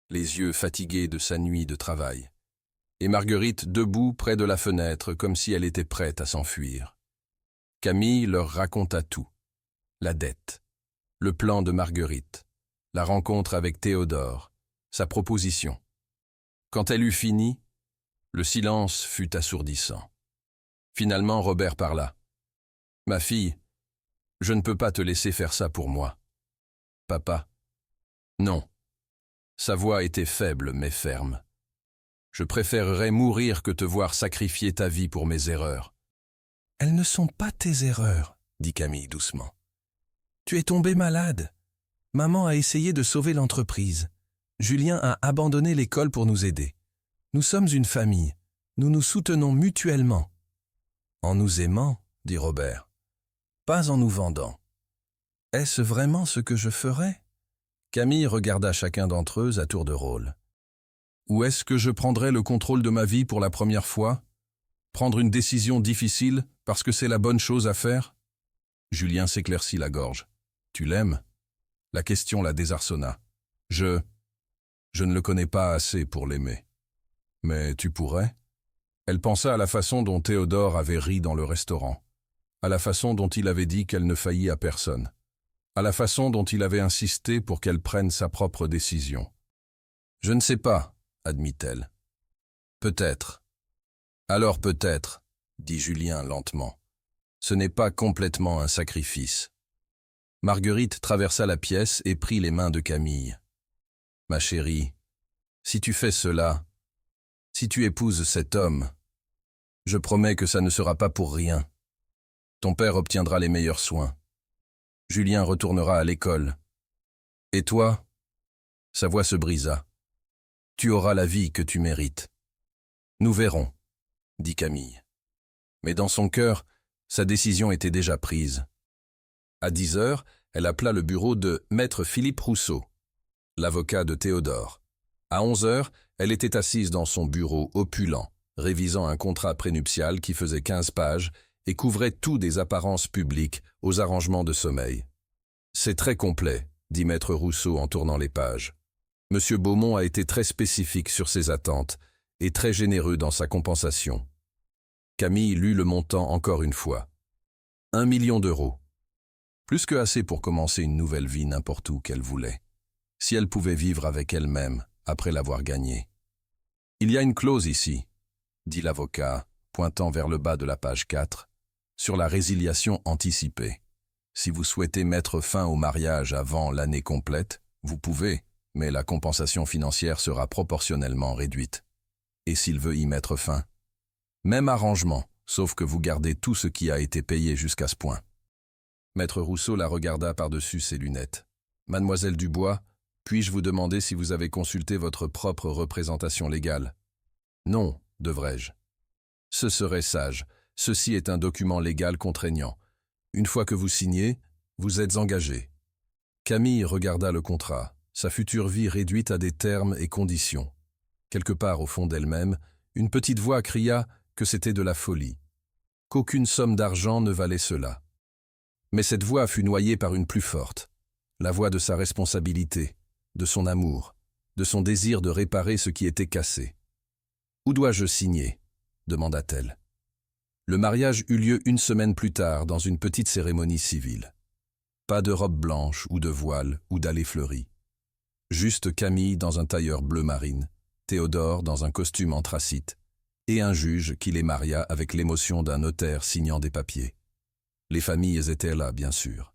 les yeux fatigués de sa nuit de travail. Et Marguerite debout près de la fenêtre comme si elle était prête à s'enfuir. Camille leur raconta tout. La dette, le plan de Marguerite, la rencontre avec Théodore, sa proposition. Quand elle eut fini, Le silence fut assourdissant. Finalement, Robert parla. « Ma fille, je ne peux pas te laisser faire ça pour moi. »« Papa. »« Non. » Sa voix était faible mais ferme. « Je préférerais mourir que te voir sacrifier ta vie pour mes erreurs. »« Elles ne sont pas tes erreurs, » dit Camille doucement. « Tu es tombé malade. Maman a essayé de sauver l'entreprise. Julien a abandonné l'école pour nous aider. Nous sommes une famille. Nous nous soutenons mutuellement. »« En nous aimant, » dit Robert. « Pas en nous vendant. »« Est-ce vraiment ce que je ferais ?» Camille regarda chacun d'entre eux à tour de rôle. « Ou est-ce que je prendrais le contrôle de ma vie pour la première fois? Prendre une décision difficile parce que c'est la bonne chose à faire ?» Julien s'éclaircit la gorge. « Tu l'aimes ?» La question la désarçonna. « Je ne le connais pas assez pour l'aimer. »« Mais tu pourrais ?» Elle pensa à la façon dont Théodore avait ri dans le restaurant, à la façon dont il avait dit qu'elle ne faillit à personne, à la façon dont il avait insisté pour qu'elle prenne sa propre décision. « Je ne sais pas, » admit-elle. « Peut-être. »« Alors peut-être, » dit Julien lentement. « Ce n'est pas complètement un sacrifice. » Marguerite traversa la pièce et prit les mains de Camille. « Ma chérie, si tu fais cela, si tu épouses cet homme, je promets que ça ne sera pas pour rien. Ton père obtiendra les meilleurs soins. Julien retournera à l'école. Et toi ?» Sa voix se brisa. « Tu auras la vie que tu mérites. »« Nous verrons, » dit Camille. Mais dans son cœur, sa décision était déjà prise. À 10 heures, elle appela le bureau de Maître Philippe Rousseau, l'avocat de Théodore. À 11 heures, elle était assise dans son bureau opulent, révisant un contrat prénuptial qui faisait 15 pages et couvrait tout des apparences publiques aux arrangements de sommeil. « C'est très complet, » dit Maître Rousseau en tournant les pages. Monsieur Beaumont a été très spécifique sur ses attentes et très généreux dans sa compensation. Camille lut le montant encore une fois. 1 million d'euros. Plus que assez pour commencer une nouvelle vie n'importe où qu'elle voulait, si elle pouvait vivre avec elle-même après l'avoir gagnée. « Il y a une clause ici, » dit l'avocat, pointant vers le bas de la page 4, sur la résiliation anticipée. Si vous souhaitez mettre fin au mariage avant l'année complète, vous pouvez, mais la compensation financière sera proportionnellement réduite. Et s'il veut y mettre fin? Même arrangement, sauf que vous gardez tout ce qui a été payé jusqu'à ce point. Maître Rousseau la regarda par-dessus ses lunettes. « Mademoiselle Dubois, puis-je vous demander si vous avez consulté votre propre représentation légale ?»« Non, devrais-je. »« Ce serait sage. Ceci est un document légal contraignant. Une fois que vous signez, vous êtes engagé. » Camille regarda le contrat, sa future vie réduite à des termes et conditions. Quelque part au fond d'elle-même, une petite voix cria que c'était de la folie, qu'aucune somme d'argent ne valait cela. Mais cette voix fut noyée par une plus forte, la voix de sa responsabilité, de son amour, de son désir de réparer ce qui était cassé. « Où dois-je signer ?» demanda-t-elle. Le mariage eut lieu une semaine plus tard dans une petite cérémonie civile. Pas de robe blanche ou de voile ou d'allée fleurie. Juste Camille dans un tailleur bleu marine, Théodore dans un costume anthracite, et un juge qui les maria avec l'émotion d'un notaire signant des papiers. Les familles étaient là, bien sûr.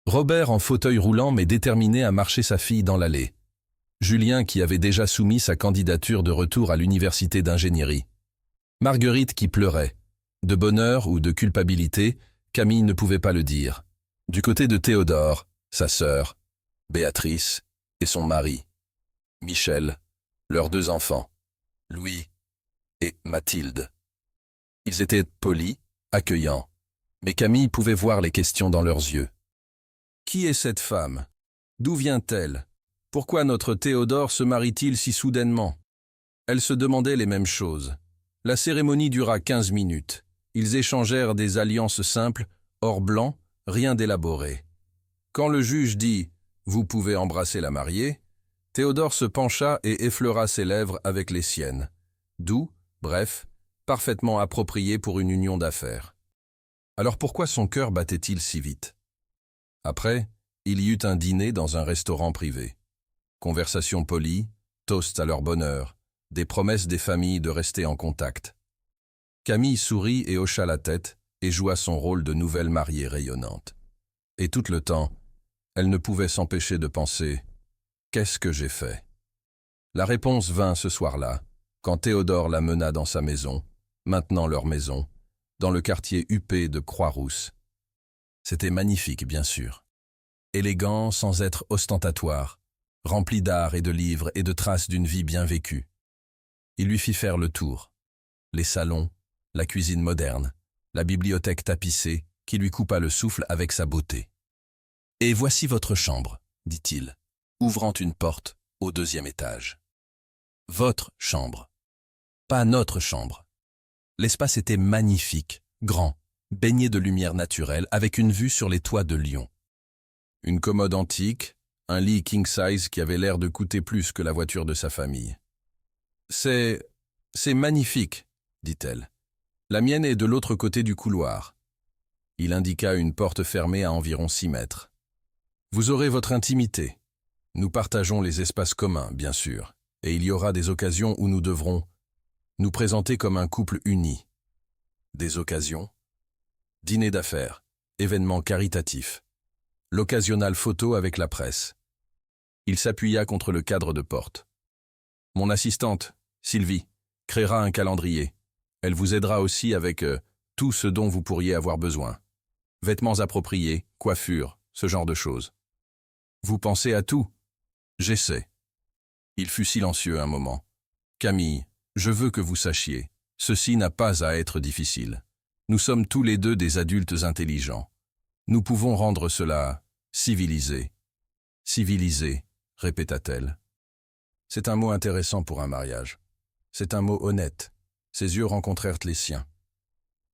Robert en fauteuil roulant mais déterminé à marcher sa fille dans l'allée. Julien qui avait déjà soumis sa candidature de retour à l'université d'ingénierie. Marguerite qui pleurait. De bonheur ou de culpabilité, Camille ne pouvait pas le dire. Du côté de Théodore, sa sœur, Béatrice et son mari, Michel, leurs 2 enfants, Louis et Mathilde. Ils étaient polis, accueillants, mais Camille pouvait voir les questions dans leurs yeux. Qui est cette femme? D'où vient-elle? Pourquoi notre Théodore se marie-t-il si soudainement? Elle se demandait les mêmes choses. La cérémonie dura 15 minutes. Ils échangèrent des alliances simples, or blanc, rien d'élaboré. Quand le juge dit « Vous pouvez embrasser la mariée », Théodore se pencha et effleura ses lèvres avec les siennes. Doux, bref, parfaitement approprié pour une union d'affaires. Alors pourquoi son cœur battait-il si vite? Après, il y eut un dîner dans un restaurant privé. Conversation polie, toast à leur bonheur, des promesses des familles de rester en contact. Camille sourit et hocha la tête et joua son rôle de nouvelle mariée rayonnante. Et tout le temps, elle ne pouvait s'empêcher de penser « Qu'est-ce que j'ai fait ?» La réponse vint ce soir-là, quand Théodore la mena dans sa maison, maintenant leur maison, dans le quartier huppé de Croix-Rousse. C'était magnifique, bien sûr. Élégant sans être ostentatoire, rempli d'art et de livres et de traces d'une vie bien vécue. Il lui fit faire le tour. Les salons, la cuisine moderne, la bibliothèque tapissée qui lui coupa le souffle avec sa beauté. « Et voici votre chambre, dit-il, ouvrant une porte au 2e étage. Votre chambre, pas notre chambre. L'espace était magnifique, grand, baigné de lumière naturelle avec une vue sur les toits de Lyon. Une commode antique, un lit king-size qui avait l'air de coûter plus que la voiture de sa famille. « C'est magnifique, dit-elle. La mienne est de l'autre côté du couloir. » Il indiqua une porte fermée à environ 6 mètres. « Vous aurez votre intimité. Nous partageons les espaces communs, bien sûr, et il y aura des occasions où nous devrons nous présenter comme un couple uni. » Des occasions? Dîner d'affaires, événements caritatifs, l'occasionnale photo avec la presse. Il s'appuya contre le cadre de porte. « Mon assistante, Sylvie, créera un calendrier. Elle vous aidera aussi avec tout ce dont vous pourriez avoir besoin. Vêtements appropriés, coiffure, ce genre de choses. Vous pensez à tout? J'essaie. » Il fut silencieux un moment. « Camille, je veux que vous sachiez, ceci n'a pas à être difficile. Nous sommes tous les deux des adultes intelligents. Nous pouvons rendre cela civilisé. » « Civilisé », répéta-t-elle. C'est un mot intéressant pour un mariage. C'est un mot honnête. Ses yeux rencontrèrent les siens.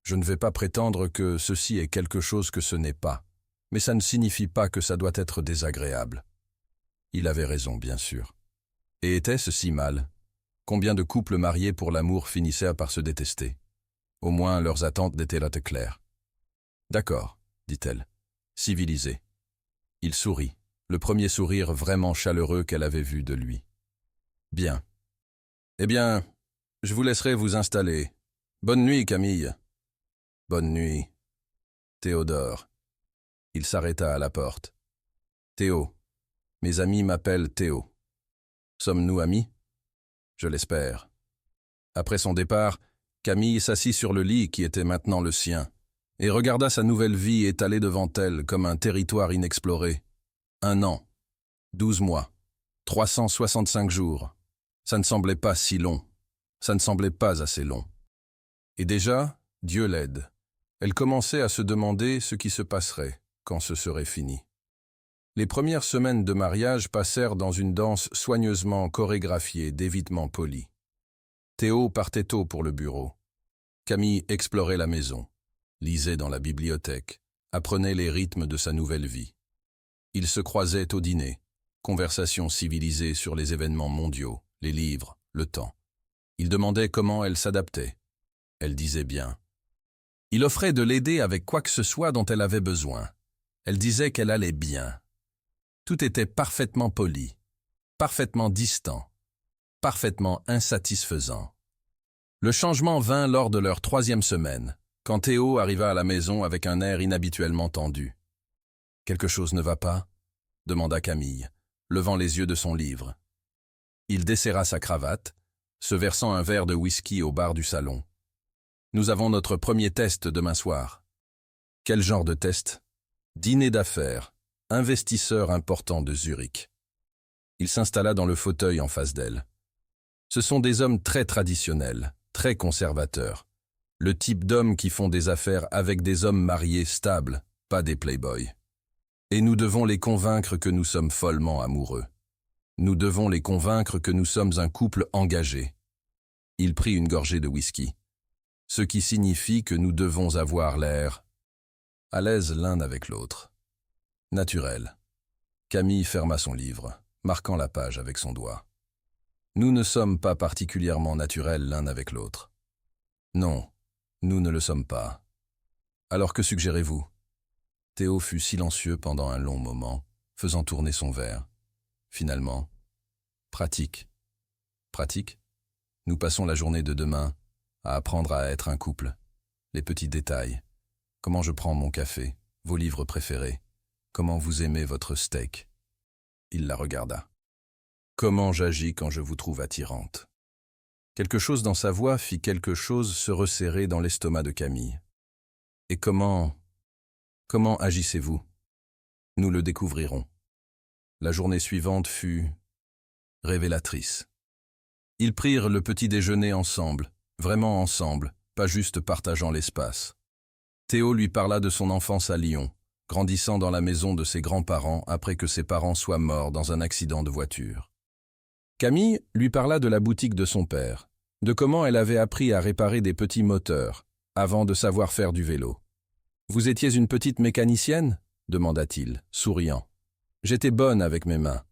Je ne vais pas prétendre que ceci est quelque chose que ce n'est pas, mais ça ne signifie pas que ça doit être désagréable. Il avait raison, bien sûr. Et était-ce si mal? Combien de couples mariés pour l'amour finissaient par se détester? Au moins leurs attentes étaient-elles claires. « D'accord, dit-elle. Civilisé. » Il sourit, le premier sourire vraiment chaleureux qu'elle avait vu de lui. « Bien. Eh bien, je vous laisserai vous installer. Bonne nuit, Camille. » « Bonne nuit. Théodore. » Il s'arrêta à la porte. « Théo. Mes amis m'appellent Théo. Sommes-nous amis? Je l'espère. » Après son départ, Camille s'assit sur le lit qui était maintenant le sien et regarda sa nouvelle vie étalée devant elle comme un territoire inexploré. 1 an, 12 mois, 365 jours. Ça ne semblait pas si long. Ça ne semblait pas assez long. Et déjà, Dieu l'aide. Elle commençait à se demander ce qui se passerait quand ce serait fini. Les premières semaines de mariage passèrent dans une danse soigneusement chorégraphiée d'évitements polis. Théo partait tôt pour le bureau. Camille explorait la maison, lisait dans la bibliothèque, apprenait les rythmes de sa nouvelle vie. Ils se croisaient au dîner, conversations civilisées sur les événements mondiaux, les livres, le temps. Il demandait comment elle s'adaptait. Elle disait bien. Il offrait de l'aider avec quoi que ce soit dont elle avait besoin. Elle disait qu'elle allait bien. Tout était parfaitement poli, parfaitement distant, parfaitement insatisfaisant. Le changement vint lors de leur 3e semaine, quand Théo arriva à la maison avec un air inhabituellement tendu. « Quelque chose ne va pas ?» demanda Camille, levant les yeux de son livre. Il desserra sa cravate, se versant un verre de whisky au bar du salon. « Nous avons notre premier test demain soir. » « Quel genre de test ?»« Dîner d'affaires, investisseur important de Zurich. » Il s'installa dans le fauteuil en face d'elle. Ce sont des hommes très traditionnels, très conservateurs. Le type d'hommes qui font des affaires avec des hommes mariés stables, pas des playboys. Et nous devons les convaincre que nous sommes follement amoureux. Nous devons les convaincre que nous sommes un couple engagé. Il prit une gorgée de whisky. Ce qui signifie que nous devons avoir l'air à l'aise l'un avec l'autre. Naturel. Camille ferma son livre, marquant la page avec son doigt. Nous ne sommes pas particulièrement naturels l'un avec l'autre. Non, nous ne le sommes pas. Alors que suggérez-vous? Théo fut silencieux pendant un long moment, faisant tourner son verre. Finalement, pratique. Pratique? Nous passons la journée de demain à apprendre à être un couple. Les petits détails. Comment je prends mon café, vos livres préférés. Comment vous aimez votre steak. Il la regarda. Comment j'agis quand je vous trouve attirante. Quelque chose dans sa voix fit quelque chose se resserrer dans l'estomac de Camille. Et comment agissez-vous? Nous le découvrirons. La journée suivante fut révélatrice. Ils prirent le petit déjeuner ensemble, vraiment ensemble, pas juste partageant l'espace. Théo lui parla de son enfance à Lyon, grandissant dans la maison de ses grands-parents après que ses parents soient morts dans un accident de voiture. Camille lui parla de la boutique de son père, de comment elle avait appris à réparer des petits moteurs, avant de savoir faire du vélo. « Vous étiez une petite mécanicienne ?» demanda-t-il, souriant. « J'étais bonne avec mes mains. »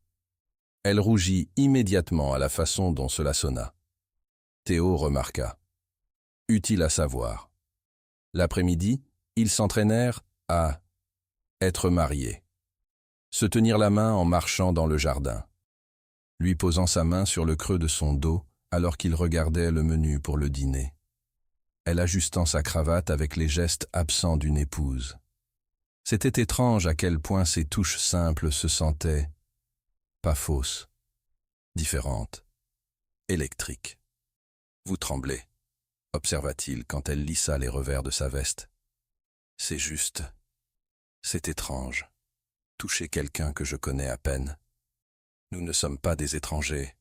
Elle rougit immédiatement à la façon dont cela sonna. Théo remarqua. Utile à savoir. L'après-midi, ils s'entraînèrent à être mariés. Se tenir la main en marchant dans le jardin. Lui posant sa main sur le creux de son dos alors qu'il regardait le menu pour le dîner. Elle ajustant sa cravate avec les gestes absents d'une épouse. C'était étrange à quel point ces touches simples se sentaient pas fausses, différentes, électriques. « Vous tremblez », observa-t-il quand elle lissa les revers de sa veste. « C'est juste, c'est étrange, toucher quelqu'un que je connais à peine. Nous ne sommes pas des étrangers. »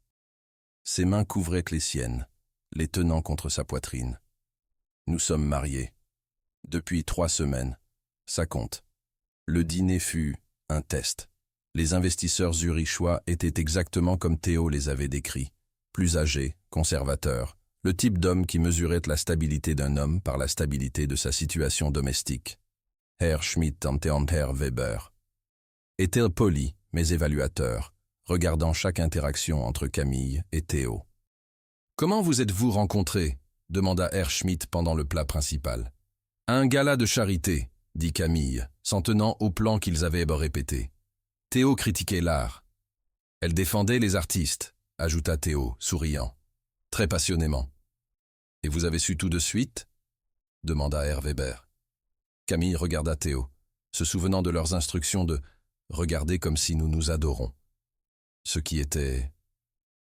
Ses mains couvraient les siennes, les tenant contre sa poitrine. « Nous sommes mariés. Depuis 3 semaines. Ça compte. » Le dîner fut un test. Les investisseurs zurichois étaient exactement comme Théo les avait décrits. Plus âgés, conservateurs, le type d'homme qui mesurait la stabilité d'un homme par la stabilité de sa situation domestique. Herr Schmidt und Herr Weber. Étaient polis, mais évaluateurs, regardant chaque interaction entre Camille et Théo. « Comment vous êtes-vous rencontrés ?» demanda Herr Schmidt pendant le plat principal. « À un gala de charité », dit Camille, s'en tenant au plan qu'ils avaient répété. Théo critiquait l'art. « Elle défendait les artistes », ajouta Théo, souriant, très passionnément. « Et vous avez su tout de suite ?» demanda Herr Weber. Camille regarda Théo, se souvenant de leurs instructions de « regarder comme si nous nous adorons », ce qui était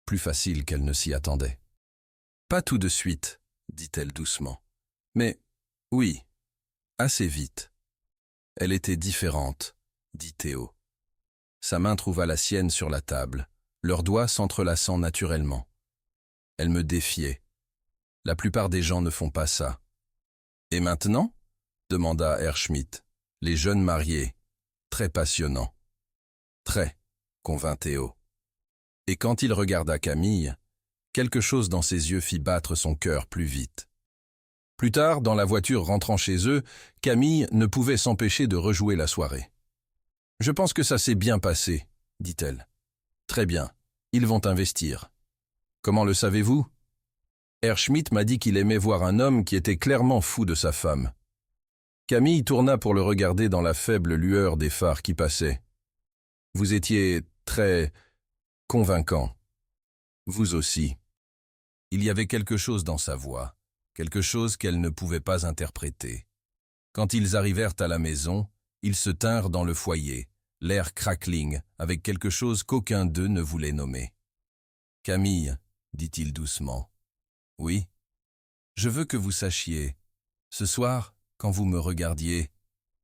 plus facile qu'elle ne s'y attendait. « Pas tout de suite », dit-elle doucement. « Mais oui, assez vite. » « Elle était différente, » dit Théo. Sa main trouva la sienne sur la table, leurs doigts s'entrelaçant naturellement. Elle me défiait. La plupart des gens ne font pas ça. « Et maintenant ?» demanda Herr Schmidt. « Les jeunes mariés. Très passionnant. »« Très, » convint Théo. Et quand il regarda Camille, quelque chose dans ses yeux fit battre son cœur plus vite. Plus tard, dans la voiture rentrant chez eux, Camille ne pouvait s'empêcher de rejouer la soirée. « Je pense que ça s'est bien passé, » dit-elle. « Très bien, ils vont investir. »« Comment le savez-vous » Herr Schmidt m'a dit qu'il aimait voir un homme qui était clairement fou de sa femme. Camille tourna pour le regarder dans la faible lueur des phares qui passaient. « Vous étiez très convaincant. Vous aussi. » Il y avait quelque chose dans sa voix, quelque chose qu'elle ne pouvait pas interpréter. Quand ils arrivèrent à la maison, ils se tinrent dans le foyer, l'air crackling, avec quelque chose qu'aucun d'eux ne voulait nommer. « Camille, » dit-il doucement. « Oui. Je veux que vous sachiez, ce soir, quand vous me regardiez,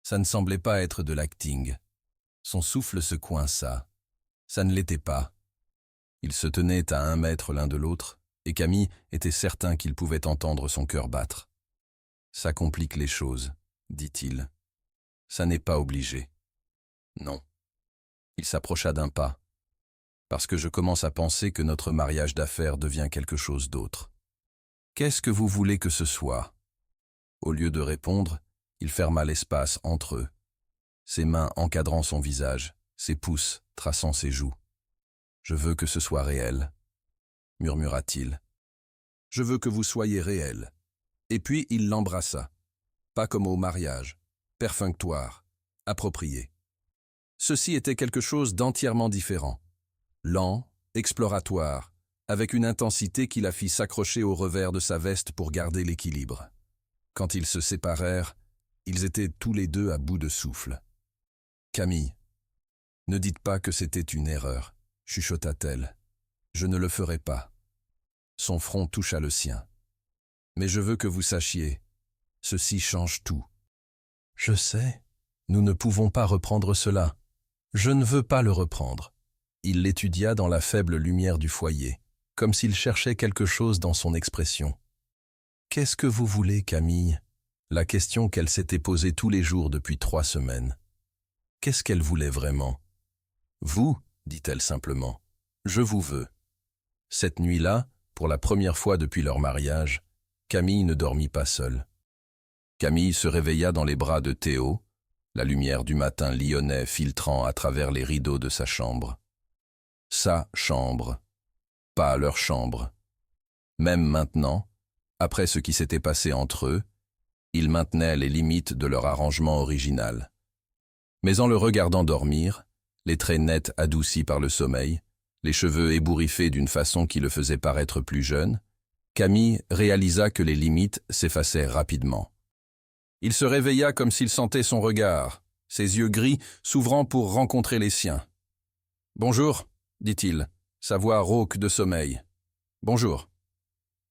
ça ne semblait pas être de l'acting. » Son souffle se coinça. Ça ne l'était pas. Ils se tenaient à 1 mètre l'un de l'autre, et Camille était certain qu'il pouvait entendre son cœur battre. « Ça complique les choses, » dit-il. « Ça n'est pas obligé. » « Non. » Il s'approcha d'1 pas. « Parce que je commence à penser que notre mariage d'affaires devient quelque chose d'autre. »« Qu'est-ce que vous voulez que ce soit ?» Au lieu de répondre, il ferma l'espace entre eux, ses mains encadrant son visage, ses pouces traçant ses joues. « Je veux que ce soit réel. » murmura-t-il. « Je veux que vous soyez réel. » Et puis il l'embrassa. Pas comme au mariage, perfunctoire, approprié. Ceci était quelque chose d'entièrement différent. Lent, exploratoire, avec une intensité qui la fit s'accrocher au revers de sa veste pour garder l'équilibre. Quand ils se séparèrent, ils étaient tous les deux à bout de souffle. « Camille, ne dites pas que c'était une erreur, » chuchota-t-elle. « Je ne le ferai pas. » Son front toucha le sien. « Mais je veux que vous sachiez, ceci change tout. »« Je sais, nous ne pouvons pas reprendre cela. Je ne veux pas le reprendre. » Il l'étudia dans la faible lumière du foyer, comme s'il cherchait quelque chose dans son expression. « Qu'est-ce que vous voulez, Camille ?» La question qu'elle s'était posée tous les jours depuis 3 semaines. Qu'est-ce qu'elle voulait vraiment? « Vous, dit-elle simplement, je vous veux. » Cette nuit-là, pour la première fois depuis leur mariage, Camille ne dormit pas seule. Camille se réveilla dans les bras de Théo, la lumière du matin lyonnais filtrant à travers les rideaux de sa chambre. Sa chambre, pas leur chambre. Même maintenant, après ce qui s'était passé entre eux, ils maintenaient les limites de leur arrangement original. Mais en le regardant dormir, les traits nets adoucis par le sommeil, les cheveux ébouriffés d'une façon qui le faisait paraître plus jeune, Camille réalisa que les limites s'effaçaient rapidement. Il se réveilla comme s'il sentait son regard, ses yeux gris s'ouvrant pour rencontrer les siens. « Bonjour », dit-il, sa voix rauque de sommeil. « Bonjour. »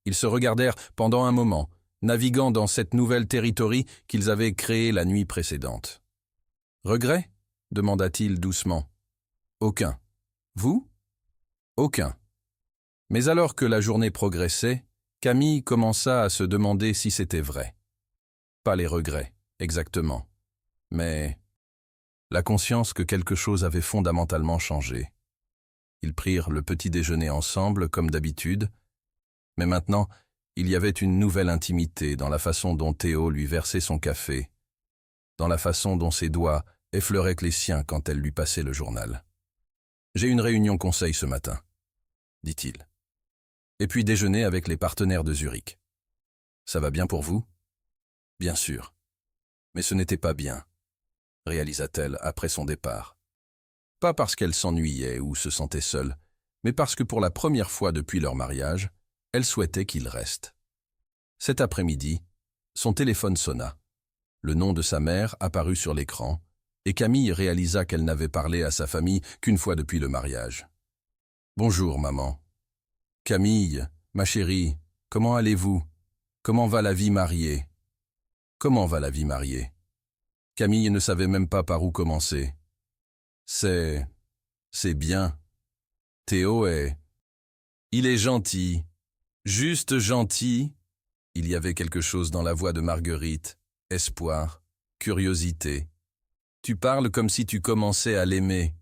Ils se regardèrent pendant un moment, naviguant dans cette nouvelle territoire qu'ils avaient créée la nuit précédente. « Regret » demanda-t-il doucement. « Aucun. Vous ? Aucun. » Mais alors que la journée progressait, Camille commença à se demander si c'était vrai. Pas les regrets, exactement, mais la conscience que quelque chose avait fondamentalement changé. Ils prirent le petit déjeuner ensemble, comme d'habitude, mais maintenant, il y avait une nouvelle intimité dans la façon dont Théo lui versait son café, dans la façon dont ses doigts effleuraient les siens quand elle lui passait le journal. « J'ai une réunion conseil ce matin, » dit-il. « Et puis déjeuner avec les partenaires de Zurich. Ça va bien pour vous ? » « Bien sûr. Mais ce n'était pas bien, » réalisa-t-elle après son départ. Pas parce qu'elle s'ennuyait ou se sentait seule, mais parce que pour la première fois depuis leur mariage, elle souhaitait qu'il reste. Cet après-midi, son téléphone sonna. Le nom de sa mère apparut sur l'écran, et Camille réalisa qu'elle n'avait parlé à sa famille qu'une fois depuis le mariage. « Bonjour, maman. »« Camille, ma chérie, comment allez-vous? Comment va la vie mariée ?»« Comment va la vie mariée ?» Camille ne savait même pas par où commencer. « C'est bien. Théo est... Il est gentil. Juste gentil. » Il y avait quelque chose dans la voix de Marguerite. Espoir, curiosité. « Tu parles comme si tu commençais à l'aimer. »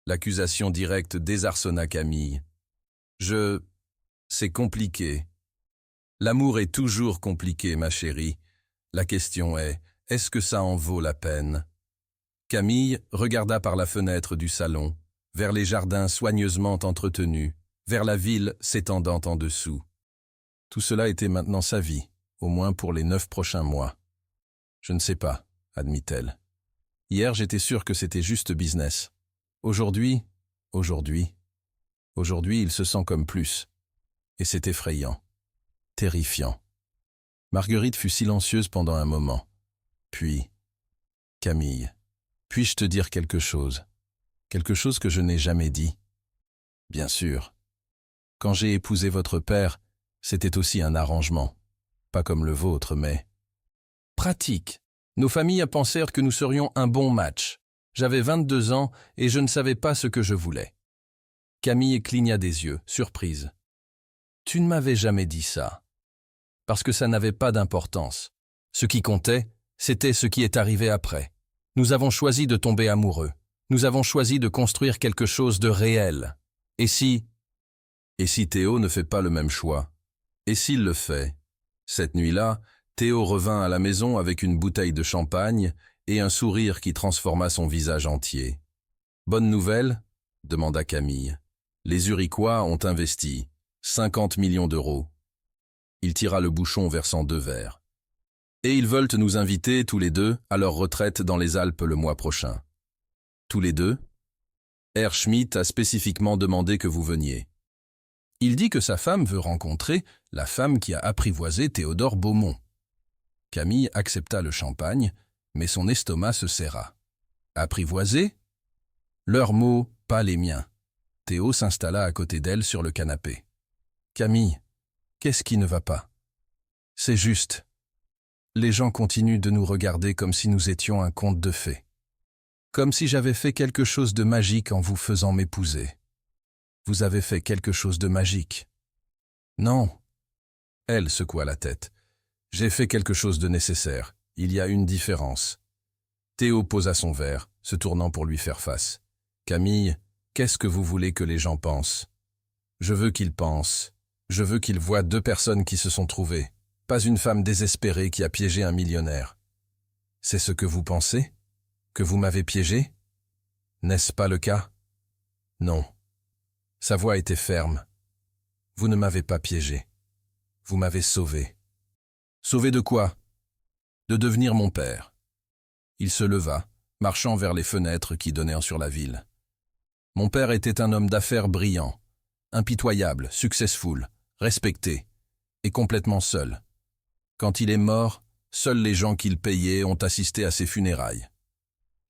L'accusation directe désarçonna Camille. « C'est compliqué. L'amour est toujours compliqué, ma chérie. La question est, est-ce que ça en vaut la peine ?» Camille regarda par la fenêtre du salon, vers les jardins soigneusement entretenus, vers la ville s'étendant en dessous. Tout cela était maintenant sa vie, au moins pour les 9 prochains mois. « Je ne sais pas, » admit-elle. « Hier, j'étais sûre que c'était juste business. Aujourd'hui, il se sent comme plus. Et c'est effrayant, terrifiant. » Marguerite fut silencieuse pendant un moment. Puis, « Camille, puis-je te dire quelque chose? Quelque chose que je n'ai jamais dit. » « Bien sûr. Quand j'ai épousé votre père, c'était aussi un arrangement. Pas comme le vôtre, mais... pratique. Nos familles pensèrent que nous serions un bon match. J'avais 22 ans et je ne savais pas ce que je voulais. » Camille cligna des yeux, surprise. « Tu ne m'avais jamais dit ça. » Parce que ça n'avait pas d'importance. Ce qui comptait, c'était ce qui est arrivé après. Nous avons choisi de tomber amoureux. Nous avons choisi de construire quelque chose de réel. Et si Théo ne fait pas le même choix? Et s'il le fait? Cette nuit-là, Théo revint à la maison avec une bouteille de champagne et un sourire qui transforma son visage entier. « Bonne nouvelle ?» demanda Camille. « Les Zurichois ont investi 50 millions d'euros. » Il tira le bouchon versant 2 verres. « Et ils veulent nous inviter, tous les deux, à leur retraite dans les Alpes le mois prochain. »« Tous les deux ? Herr Schmidt a spécifiquement demandé que vous veniez. » Il dit que sa femme veut rencontrer la femme qui a apprivoisé Théodore Beaumont. Camille accepta le champagne, mais son estomac se serra. Apprivoisé? Leurs mots, pas les miens. Théo s'installa à côté d'elle sur le canapé. Camille, qu'est-ce qui ne va pas? C'est juste. Les gens continuent de nous regarder comme si nous étions un conte de fées. Comme si j'avais fait quelque chose de magique en vous faisant m'épouser. Vous avez fait quelque chose de magique. Non. Elle secoua la tête. J'ai fait quelque chose de nécessaire. Il y a une différence. Théo posa son verre, se tournant pour lui faire face. Camille, qu'est-ce que vous voulez que les gens pensent? Je veux qu'ils pensent. Je veux qu'ils voient deux personnes qui se sont trouvées. Pas une femme désespérée qui a piégé un millionnaire. C'est ce que vous pensez? Que vous m'avez piégé? N'est-ce pas le cas? Non. Sa voix était ferme. Vous ne m'avez pas piégé. Vous m'avez sauvé. Sauvé de quoi? De devenir mon père. Il se leva, marchant vers les fenêtres qui donnaient sur la ville. Mon père était un homme d'affaires brillant, impitoyable, successful, respecté, et complètement seul. Quand il est mort, seuls les gens qu'il payait ont assisté à ses funérailles.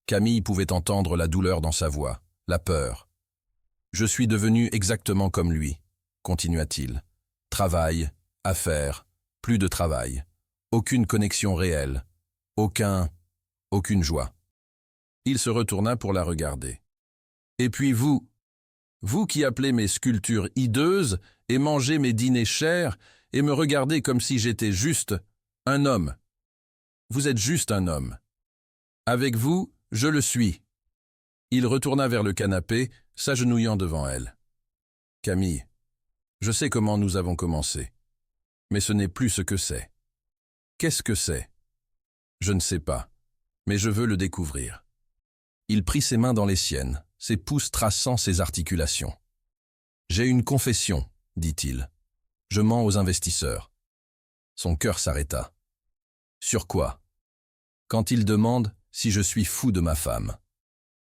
Camille pouvait entendre la douleur dans sa voix, la peur. « Je suis devenu exactement comme lui », continua-t-il. « Travail, affaires, plus de travail. Aucune connexion réelle. Aucune joie. » Il se retourna pour la regarder. « Et puis vous qui appelez mes sculptures hideuses et mangez mes dîners chers et me regardez comme si j'étais juste un homme. Vous êtes juste un homme. Avec vous, je le suis. » Il retourna vers le canapé, s'agenouillant devant elle. « Camille, je sais comment nous avons commencé, mais ce n'est plus ce que c'est. Qu'est-ce que c'est? Je ne sais pas, mais je veux le découvrir. » Il prit ses mains dans les siennes, ses pouces traçant ses articulations. « J'ai une confession, dit-il. Je mens aux investisseurs. » Son cœur s'arrêta. « Sur quoi? » Quand il demande si je suis fou de ma femme.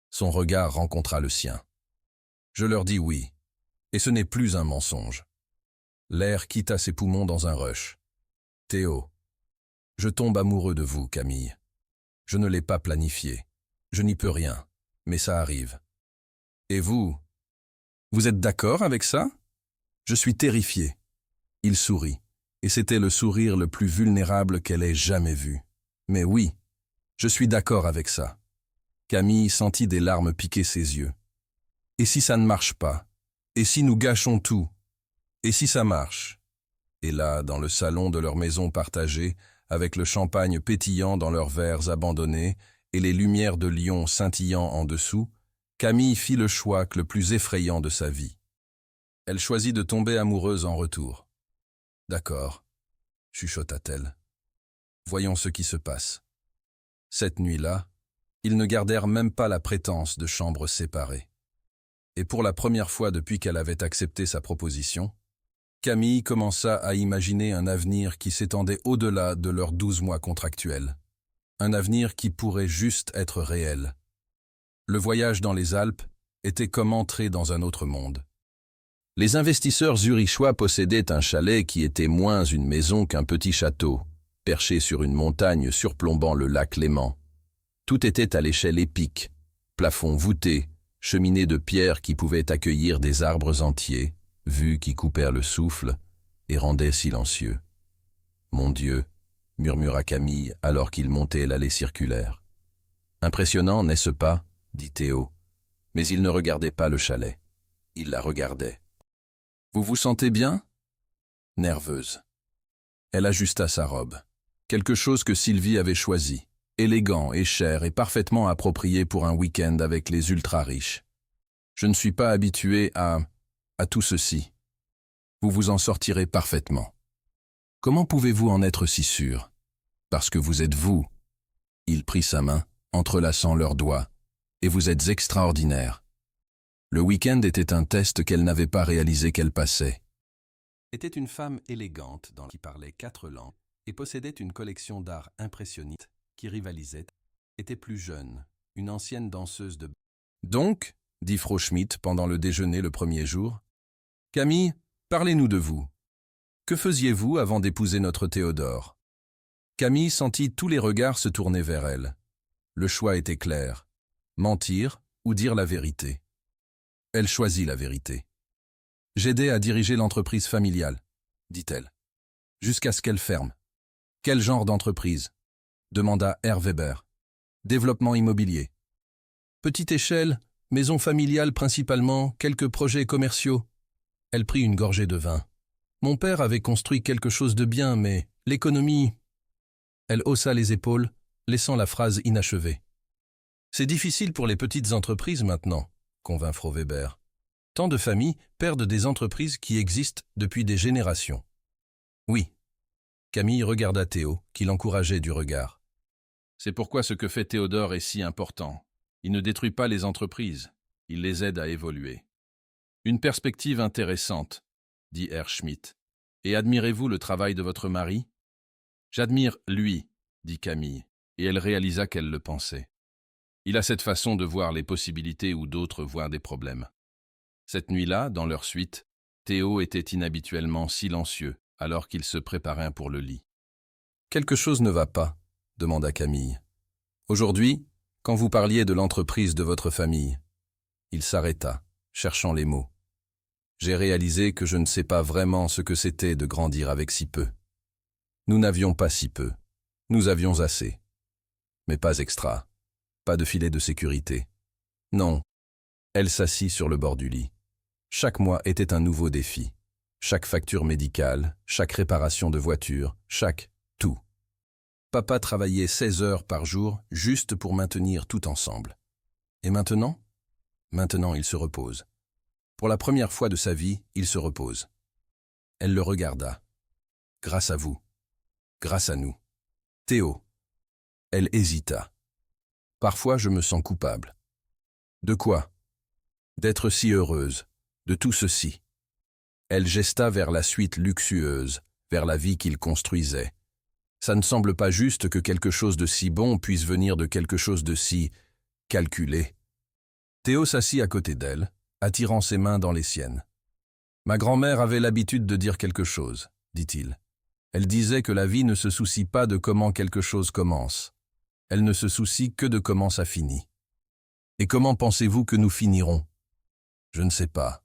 Son regard rencontra le sien. Je leur dis oui, et ce n'est plus un mensonge. L'air quitta ses poumons dans un rush. Théo, je tombe amoureux de vous, Camille. Je ne l'ai pas planifié. Je n'y peux rien, mais ça arrive. Et vous? Vous êtes d'accord avec ça? Je suis terrifié. Il sourit, et c'était le sourire le plus vulnérable qu'elle ait jamais vu. Mais oui, je suis d'accord avec ça. Camille sentit des larmes piquer ses yeux. Et si ça ne marche pas? Et si nous gâchons tout? Et si ça marche? Et là, dans le salon de leur maison partagée, avec le champagne pétillant dans leurs verres abandonnés et les lumières de Lyon scintillant en dessous, Camille fit le choix le plus effrayant de sa vie. Elle choisit de tomber amoureuse en retour. « D'accord, » chuchota-t-elle. « Voyons ce qui se passe. » Cette nuit-là, ils ne gardèrent même pas la prétence de chambres séparées. Et pour la première fois depuis qu'elle avait accepté sa proposition, Camille commença à imaginer un avenir qui s'étendait au-delà de leurs 12 mois contractuels. Un avenir qui pourrait juste être réel. Le voyage dans les Alpes était comme entrer dans un autre monde. Les investisseurs zurichois possédaient un chalet qui était moins une maison qu'un petit château, perché sur une montagne surplombant le lac Léman. Tout était à l'échelle épique, plafond voûté, cheminée de pierre qui pouvait accueillir des arbres entiers, vues qui coupèrent le souffle et rendaient silencieux. « Mon Dieu !» murmura Camille alors qu'il montait l'allée circulaire. « Impressionnant, n'est-ce pas ?» dit Théo. Mais il ne regardait pas le chalet. Il la regardait. « Vous vous sentez bien ?» Nerveuse. Elle ajusta sa robe. Quelque chose que Sylvie avait choisi. Élégant et cher et parfaitement approprié pour un week-end avec les ultra-riches. Je ne suis pas habitué à tout ceci. Vous vous en sortirez parfaitement. Comment pouvez-vous en être si sûr? Parce que vous êtes vous. Il prit sa main, entrelaçant leurs doigts. Et vous êtes extraordinaire. Le week-end était un test qu'elle n'avait pas réalisé qu'elle passait. Était une femme élégante qui parlait 4 langues et possédait une collection d'art impressionniste qui rivalisait, était plus jeune, une ancienne danseuse de... « Donc, dit Frau Schmidt pendant le déjeuner le premier jour, Camille, Parlez-nous de vous. Que faisiez-vous avant d'épouser notre Théodore » Camille sentit tous les regards se tourner vers elle. Le choix était clair. Mentir ou dire la vérité. Elle choisit la vérité. « J'aidais à diriger l'entreprise familiale, » dit-elle. « Jusqu'à ce qu'elle ferme. »« Quel genre d'entreprise » demanda R. Weber. « Développement immobilier. »« Petite échelle, maison familiale principalement, quelques projets commerciaux. » Elle prit une gorgée de vin. « Mon père avait construit quelque chose de bien, mais l'économie... » Elle haussa les épaules, laissant la phrase inachevée. « C'est difficile pour les petites entreprises maintenant, » convint Frau Weber. « Tant de familles perdent des entreprises qui existent depuis des générations. » « Oui. » Camille regarda Théo, qui l'encourageait du regard. « C'est pourquoi ce que fait Théodore est si important. Il ne détruit pas les entreprises, il les aide à évoluer. » « Une perspective intéressante, » dit R. Schmitt. « Et admirez-vous le travail de votre mari ?»« J'admire lui, » dit Camille, et elle réalisa qu'elle le pensait. Il a cette façon de voir les possibilités où d'autres voient des problèmes. Cette nuit-là, dans leur suite, Théo était inhabituellement silencieux alors qu'il se préparait pour le lit. « Quelque chose ne va pas ?» demanda Camille. « Aujourd'hui, quand vous parliez de l'entreprise de votre famille. » Il s'arrêta, cherchant les mots. « J'ai réalisé que je ne sais pas vraiment ce que c'était de grandir avec si peu. Nous n'avions pas si peu. Nous avions assez. Mais pas extra. Pas de filet de sécurité. Non. » Elle s'assit sur le bord du lit. Chaque mois était un nouveau défi. Chaque facture médicale, chaque réparation de voiture, chaque tout. Papa travaillait 16 heures par jour juste pour maintenir tout ensemble. Et maintenant ? Maintenant, il se repose. Pour la première fois de sa vie, il se repose. Elle le regarda. « Grâce à vous. Grâce à nous. Théo. » Elle hésita. « Parfois, je me sens coupable. » « De quoi ? » ?»« D'être si heureuse. De tout ceci. » Elle gesta vers la suite luxueuse, vers la vie qu'il construisait. Ça ne semble pas juste que quelque chose de si bon puisse venir de quelque chose de si calculé. Théo s'assit à côté d'elle, attirant ses mains dans les siennes. « Ma grand-mère avait l'habitude de dire quelque chose, » dit-il. Elle disait que la vie ne se soucie pas de comment quelque chose commence. Elle ne se soucie que de comment ça finit. Et comment pensez-vous que nous finirons ? Je ne sais pas.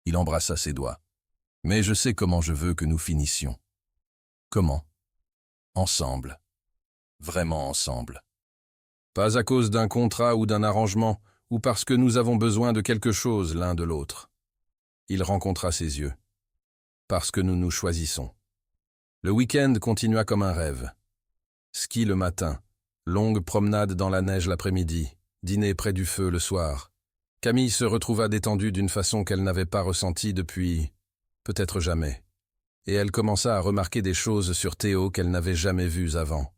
Il embrassa ses doigts. Mais je sais comment je veux que nous finissions. Comment ? Ensemble. Vraiment ensemble. Pas à cause d'un contrat ou d'un arrangement, ou parce que nous avons besoin de quelque chose l'un de l'autre. Il rencontra ses yeux. Parce que nous nous choisissons. Le week-end continua comme un rêve. Ski le matin, longue promenade dans la neige l'après-midi, dîner près du feu le soir. Camille se retrouva détendue d'une façon qu'elle n'avait pas ressentie depuis, peut-être jamais. Et elle commença à remarquer des choses sur Théo qu'elle n'avait jamais vues avant.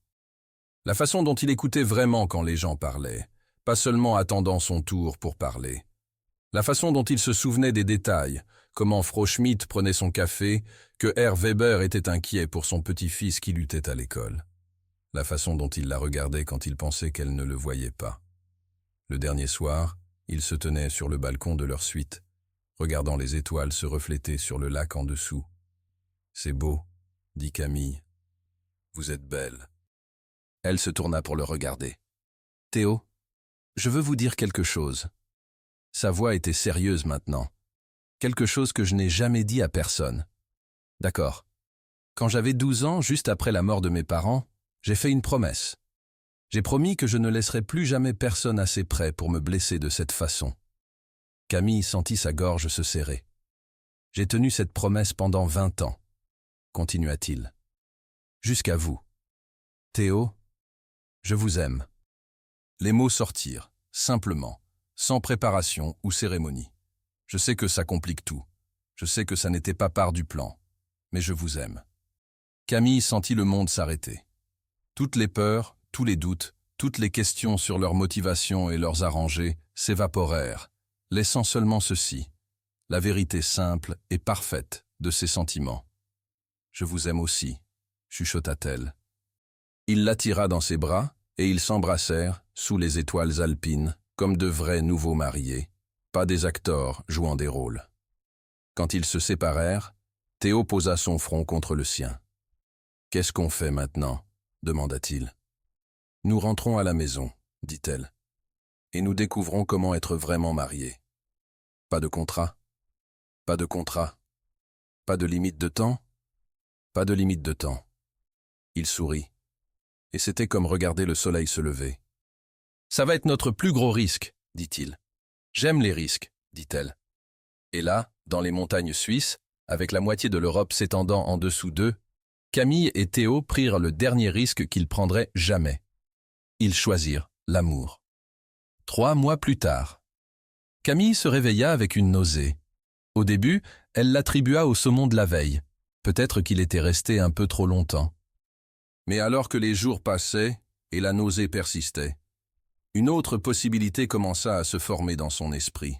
La façon dont il écoutait vraiment quand les gens parlaient, pas seulement attendant son tour pour parler. La façon dont il se souvenait des détails, comment Frau Schmitt prenait son café, que R. Weber était inquiet pour son petit-fils qui luttait à l'école. La façon dont il la regardait quand il pensait qu'elle ne le voyait pas. Le dernier soir, ils se tenaient sur le balcon de leur suite, regardant les étoiles se refléter sur le lac en dessous. « C'est beau, » dit Camille. « Vous êtes belle. » Elle se tourna pour le regarder. « Théo, je veux vous dire quelque chose. » Sa voix était sérieuse maintenant. Quelque chose que je n'ai jamais dit à personne. « D'accord. Quand j'avais 12 ans, juste après la mort de mes parents, j'ai fait une promesse. J'ai promis que je ne laisserais plus jamais personne assez près pour me blesser de cette façon. » Camille sentit sa gorge se serrer. « J'ai tenu cette promesse pendant 20 ans, » continua-t-il. « Jusqu'à vous. Théo, je vous aime. » Les mots sortirent, simplement, sans préparation ou cérémonie. Je sais que ça complique tout. Je sais que ça n'était pas part du plan. Mais je vous aime. Camille sentit le monde s'arrêter. Toutes les peurs, tous les doutes, toutes les questions sur leur motivation et leurs arrangés s'évaporèrent, laissant seulement ceci, la vérité simple et parfaite de ses sentiments. « Je vous aime aussi », chuchota-t-elle. Il l'attira dans ses bras et ils s'embrassèrent sous les étoiles alpines comme de vrais nouveaux mariés, pas des acteurs jouant des rôles. Quand ils se séparèrent, Théo posa son front contre le sien. « Qu'est-ce qu'on fait maintenant » demanda-t-il. « Nous rentrons à la maison, dit-elle, et nous découvrons comment être vraiment mariés. Pas de contrat, pas de contrat, pas de limite de temps, pas de limite de temps. » Il sourit, et c'était comme regarder le soleil se lever. « Ça va être notre plus gros risque, dit-il. J'aime les risques, dit-elle. Et là, dans les montagnes suisses, avec la moitié de l'Europe s'étendant en dessous d'eux, Camille et Théo prirent le dernier risque qu'ils prendraient jamais. Ils choisirent l'amour. 3 mois plus tard. Camille se réveilla avec une nausée. Au début, elle l'attribua au saumon de la veille. Peut-être qu'il était resté un peu trop longtemps. Mais alors que les jours passaient et la nausée persistait, une autre possibilité commença à se former dans son esprit.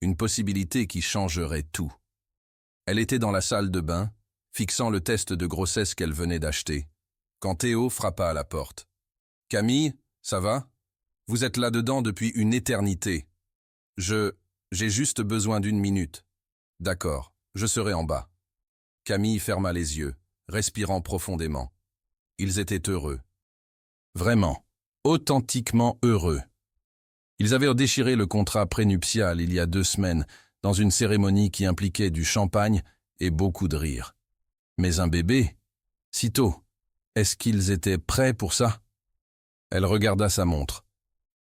Une possibilité qui changerait tout. Elle était dans la salle de bain, fixant le test de grossesse qu'elle venait d'acheter, quand Théo frappa à la porte. « Camille, ça va? Vous êtes là-dedans depuis une éternité. J'ai juste besoin d'1 minute. D'accord, je serai en bas. » Camille ferma les yeux, respirant profondément. Ils étaient heureux. Vraiment, authentiquement heureux. Ils avaient déchiré le contrat prénuptial il y a 2 semaines, dans une cérémonie qui impliquait du champagne et beaucoup de rire. Mais un bébé? Si tôt? Est-ce qu'ils étaient prêts pour ça? Elle regarda sa montre.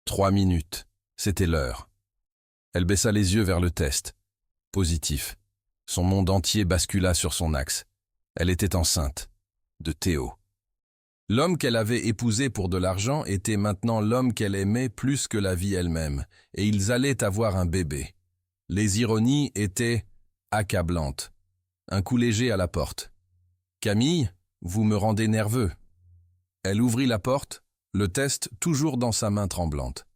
3 minutes, c'était l'heure. Elle baissa les yeux vers le test. Positif. Son monde entier bascula sur son axe. Elle était enceinte. De Théo. L'homme qu'elle avait épousé pour de l'argent était maintenant l'homme qu'elle aimait plus que la vie elle-même, et ils allaient avoir un bébé. Les ironies étaient accablantes. Un coup léger à la porte. « Camille, vous me rendez nerveux. » Elle ouvrit la porte, le test toujours dans sa main tremblante.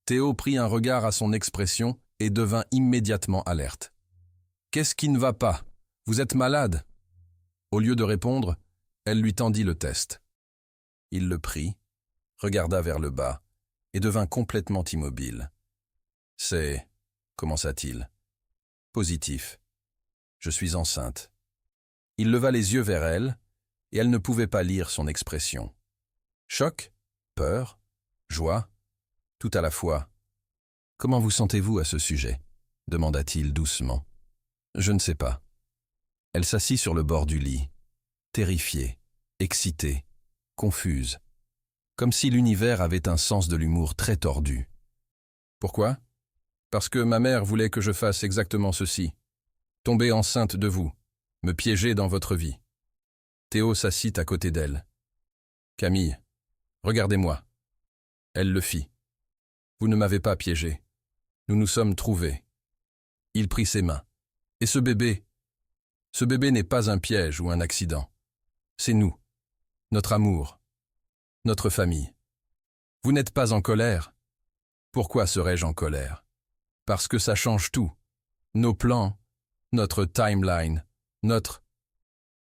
Théo prit un regard à son expression et devint immédiatement alerte. « Qu'est-ce qui ne va pas? Vous êtes malade ?» Au lieu de répondre, elle lui tendit le test. Il le prit, regarda vers le bas et devint complètement immobile. « C'est... » commença-t-il. « Positif. Je suis enceinte. » Il leva les yeux vers elle, et elle ne pouvait pas lire son expression. Choc, peur, joie, tout à la fois. « Comment vous sentez-vous à ce sujet ?» demanda-t-il doucement. « Je ne sais pas. » Elle s'assit sur le bord du lit, terrifiée, excitée, confuse, comme si l'univers avait un sens de l'humour très tordu. « Pourquoi ? Parce que ma mère voulait que je fasse exactement ceci. Tomber enceinte de vous, me piéger dans votre vie. » Théo s'assit à côté d'elle. « Camille, regardez-moi. » Elle le fit. « Vous ne m'avez pas piégé. Nous nous sommes trouvés. » Il prit ses mains. « Et ce bébé n'est pas un piège ou un accident. C'est nous, notre amour, notre famille. Vous n'êtes pas en colère. Pourquoi serais-je en colère? Parce que ça change tout. Nos plans, notre timeline, notre...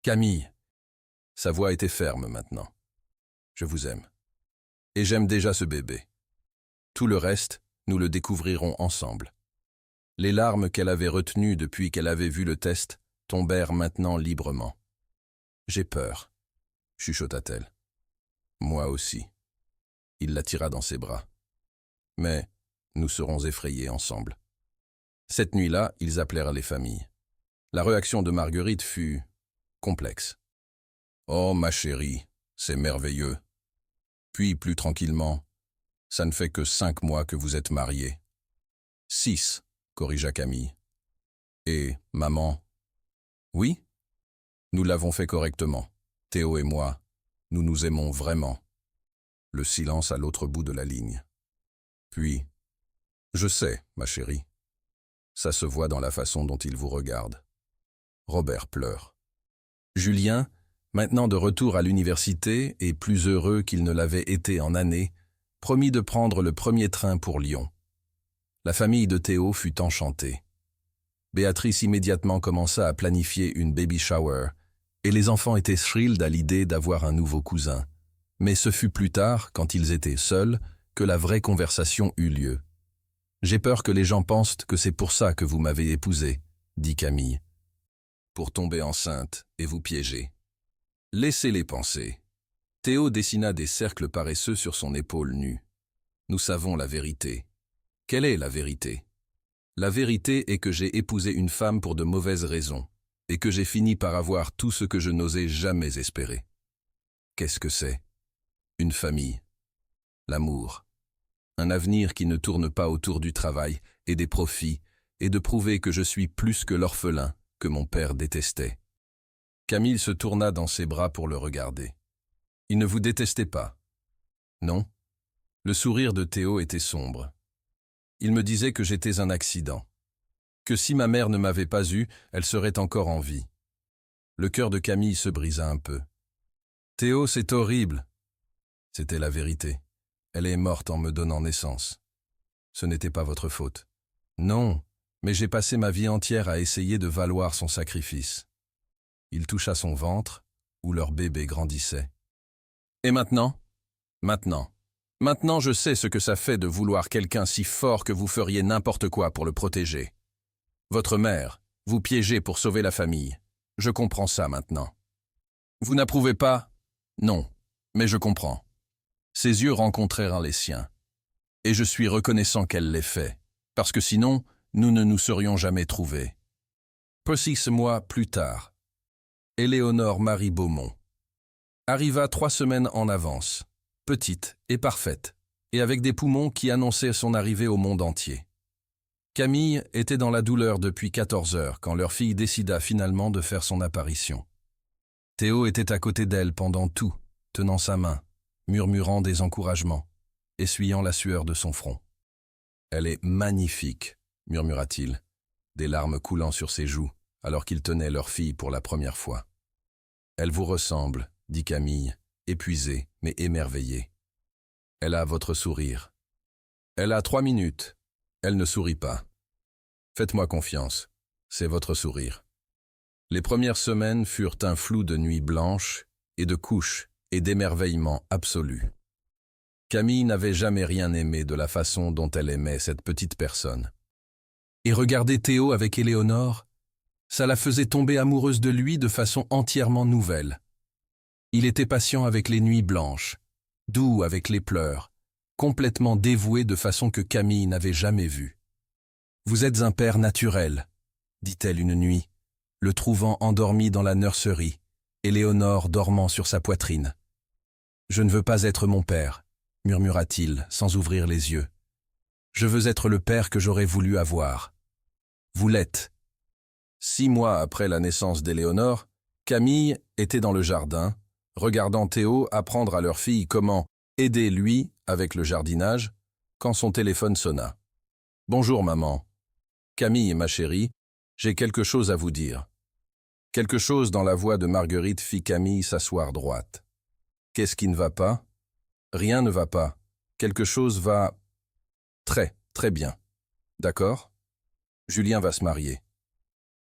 Camille. » Sa voix était ferme maintenant. « Je vous aime. Et j'aime déjà ce bébé. Tout le reste, nous le découvrirons ensemble. » Les larmes qu'elle avait retenues depuis qu'elle avait vu le test tombèrent maintenant librement. « J'ai peur, » chuchota-t-elle. « Moi aussi. » Il la tira dans ses bras. « Mais nous serons effrayés ensemble. » Cette nuit-là, ils appelèrent les familles. La réaction de Marguerite fut complexe. « Oh, ma chérie, c'est merveilleux. » Puis, plus tranquillement, « Ça ne fait que 5 mois que vous êtes mariés. »« 6, corrigea Camille. « Et maman ?»« Oui, nous l'avons fait correctement. Théo et moi, nous nous aimons vraiment. » Le silence à l'autre bout de la ligne. Puis, « Je sais, ma chérie. Ça se voit dans la façon dont il vous regarde. » Robert pleure. Julien, maintenant de retour à l'université et plus heureux qu'il ne l'avait été en années, promit de prendre le premier train pour Lyon. La famille de Théo fut enchantée. Béatrice immédiatement commença à planifier une baby shower, et les enfants étaient thrilled à l'idée d'avoir un nouveau cousin. Mais ce fut plus tard, quand ils étaient seuls, que la vraie conversation eut lieu. « J'ai peur que les gens pensent que c'est pour ça que vous m'avez épousé, » dit Camille, pour tomber enceinte et vous piéger. Laissez-les penser. Théo dessina des cercles paresseux sur son épaule nue. Nous savons la vérité. Quelle est la vérité? La vérité est que j'ai épousé une femme pour de mauvaises raisons, et que j'ai fini par avoir tout ce que je n'osais jamais espérer. Qu'est-ce que c'est? Une famille. L'amour. Un avenir qui ne tourne pas autour du travail et des profits, et de prouver que je suis plus que l'orphelin que mon père détestait. Camille se tourna dans ses bras pour le regarder. Il ne vous détestait pas? Non. Le sourire de Théo était sombre. Il me disait que j'étais un accident. Que si ma mère ne m'avait pas eu, elle serait encore en vie. Le cœur de Camille se brisa un peu. Théo, c'est horrible. C'était la vérité. Elle est morte en me donnant naissance. Ce n'était pas votre faute. Non, mais j'ai passé ma vie entière à essayer de valoir son sacrifice. Il toucha son ventre, où leur bébé grandissait. Et maintenant? Maintenant je sais ce que ça fait de vouloir quelqu'un si fort que vous feriez n'importe quoi pour le protéger. Votre mère, vous piégez pour sauver la famille. Je comprends ça maintenant. Vous n'approuvez pas? Non, mais je comprends. Ses yeux rencontrèrent les siens. Et je suis reconnaissant qu'elle l'ait fait, parce que sinon, nous ne nous serions jamais trouvés. 6 mois plus tard, Éléonore Marie Beaumont arriva 3 semaines en avance, petite et parfaite, et avec des poumons qui annonçaient son arrivée au monde entier. Camille était dans la douleur depuis 14 heures quand leur fille décida finalement de faire son apparition. Théo était à côté d'elle pendant tout, tenant sa main, murmurant des encouragements, essuyant la sueur de son front. « Elle est magnifique », murmura-t-il, des larmes coulant sur ses joues, alors qu'ils tenaient leur fille pour la première fois. « Elle vous ressemble », dit Camille, épuisée mais émerveillée. « Elle a votre sourire. » « Elle a 3 minutes. Elle ne sourit pas. Faites-moi confiance, c'est votre sourire. » Les premières semaines furent un flou de nuits blanches et de couches et d'émerveillement absolu. Camille n'avait jamais rien aimé de la façon dont elle aimait cette petite personne. Et regarder Théo avec Éléonore, ça la faisait tomber amoureuse de lui de façon entièrement nouvelle. Il était patient avec les nuits blanches, doux avec les pleurs, complètement dévoué de façon que Camille n'avait jamais vue. « Vous êtes un père naturel », dit-elle une nuit, le trouvant endormi dans la nurserie, Éléonore dormant sur sa poitrine. « Je ne veux pas être mon père », murmura-t-il sans ouvrir les yeux. « Je veux être le père que j'aurais voulu avoir. » Vous l'êtes. 6 mois après la naissance d'Éléonore, Camille était dans le jardin, regardant Théo apprendre à leur fille comment aider lui avec le jardinage, quand son téléphone sonna. « Bonjour maman. Camille, ma chérie, j'ai quelque chose à vous dire. » Quelque chose dans la voix de Marguerite fit Camille s'asseoir droite. « Qu'est-ce qui ne va pas? » »« Rien ne va pas. Quelque chose va... très, très bien. D'accord? Julien va se marier. »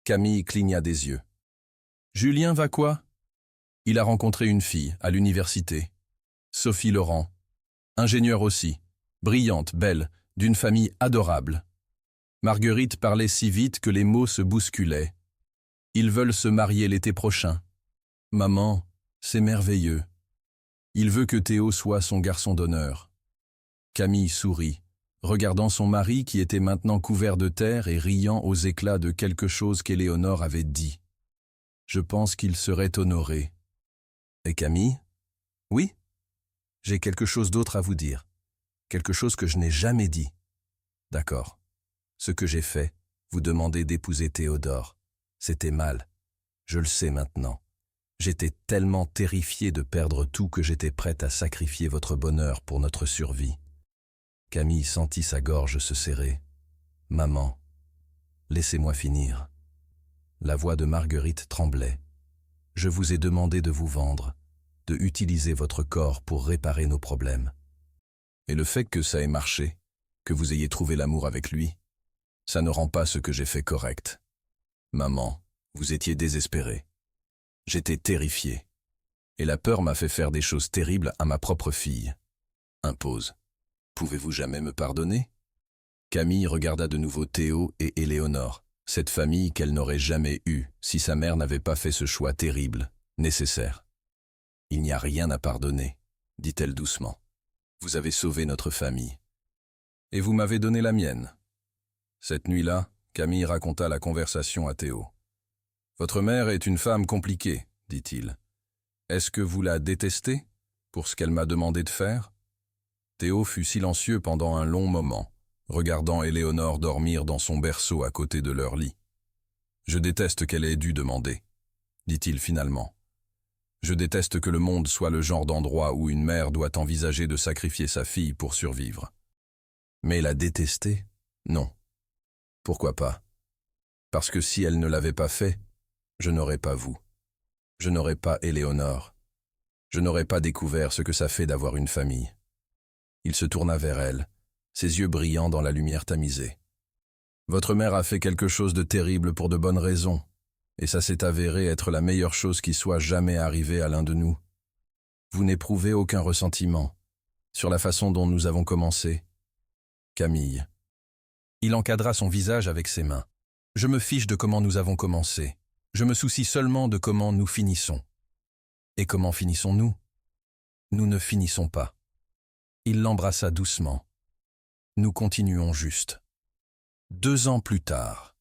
Camille cligna des yeux. « Julien va quoi? » « Il a rencontré une fille, à l'université. Sophie Laurent. Ingénieure aussi. Brillante, belle, d'une famille adorable. » Marguerite parlait si vite que les mots se bousculaient. « Ils veulent se marier l'été prochain. Maman, c'est merveilleux. Il veut que Théo soit son garçon d'honneur. » Camille sourit, regardant son mari qui était maintenant couvert de terre et riant aux éclats de quelque chose qu'Éléonore avait dit. « Je pense qu'il serait honoré. » Et Camille? « Oui, j'ai quelque chose d'autre à vous dire. Quelque chose que je n'ai jamais dit. » « D'accord. Ce que j'ai fait, vous demander d'épouser Théodore. C'était mal. Je le sais maintenant. J'étais tellement terrifié de perdre tout que j'étais prête à sacrifier votre bonheur pour notre survie. » Camille sentit sa gorge se serrer. « Maman, laissez-moi finir. » La voix de Marguerite tremblait. « Je vous ai demandé de vous vendre, de utiliser votre corps pour réparer nos problèmes. Et le fait que ça ait marché, que vous ayez trouvé l'amour avec lui, ça ne rend pas ce que j'ai fait correct. Maman, vous étiez désespérée. J'étais terrifié. Et la peur m'a fait faire des choses terribles à ma propre fille. Impose. Pouvez-vous jamais me pardonner? » Camille regarda de nouveau Théo et Éléonore, cette famille qu'elle n'aurait jamais eue si sa mère n'avait pas fait ce choix terrible, nécessaire. Il n'y a rien à pardonner, dit-elle doucement. Vous avez sauvé notre famille. Et vous m'avez donné la mienne. Cette nuit-là, Camille raconta la conversation à Théo. Votre mère est une femme compliquée, dit-il. Est-ce que vous la détestez pour ce qu'elle m'a demandé de faire? Théo fut silencieux pendant un long moment, regardant Éléonore dormir dans son berceau à côté de leur lit. Je déteste qu'elle ait dû demander, dit-il finalement. Je déteste que le monde soit le genre d'endroit où une mère doit envisager de sacrifier sa fille pour survivre. Mais la détester? Non. Pourquoi pas? Parce que si elle ne l'avait pas fait, je n'aurais pas vous. Je n'aurais pas Éléonore. Je n'aurais pas découvert ce que ça fait d'avoir une famille. Il se tourna vers elle, ses yeux brillants dans la lumière tamisée. Votre mère a fait quelque chose de terrible pour de bonnes raisons, et ça s'est avéré être la meilleure chose qui soit jamais arrivée à l'un de nous. Vous n'éprouvez aucun ressentiment sur la façon dont nous avons commencé. Camille. Il encadra son visage avec ses mains. Je me fiche de comment nous avons commencé. Je me soucie seulement de comment nous finissons. Et comment finissons-nous? Nous ne finissons pas. Il l'embrassa doucement. Nous continuons juste. 2 ans plus tard.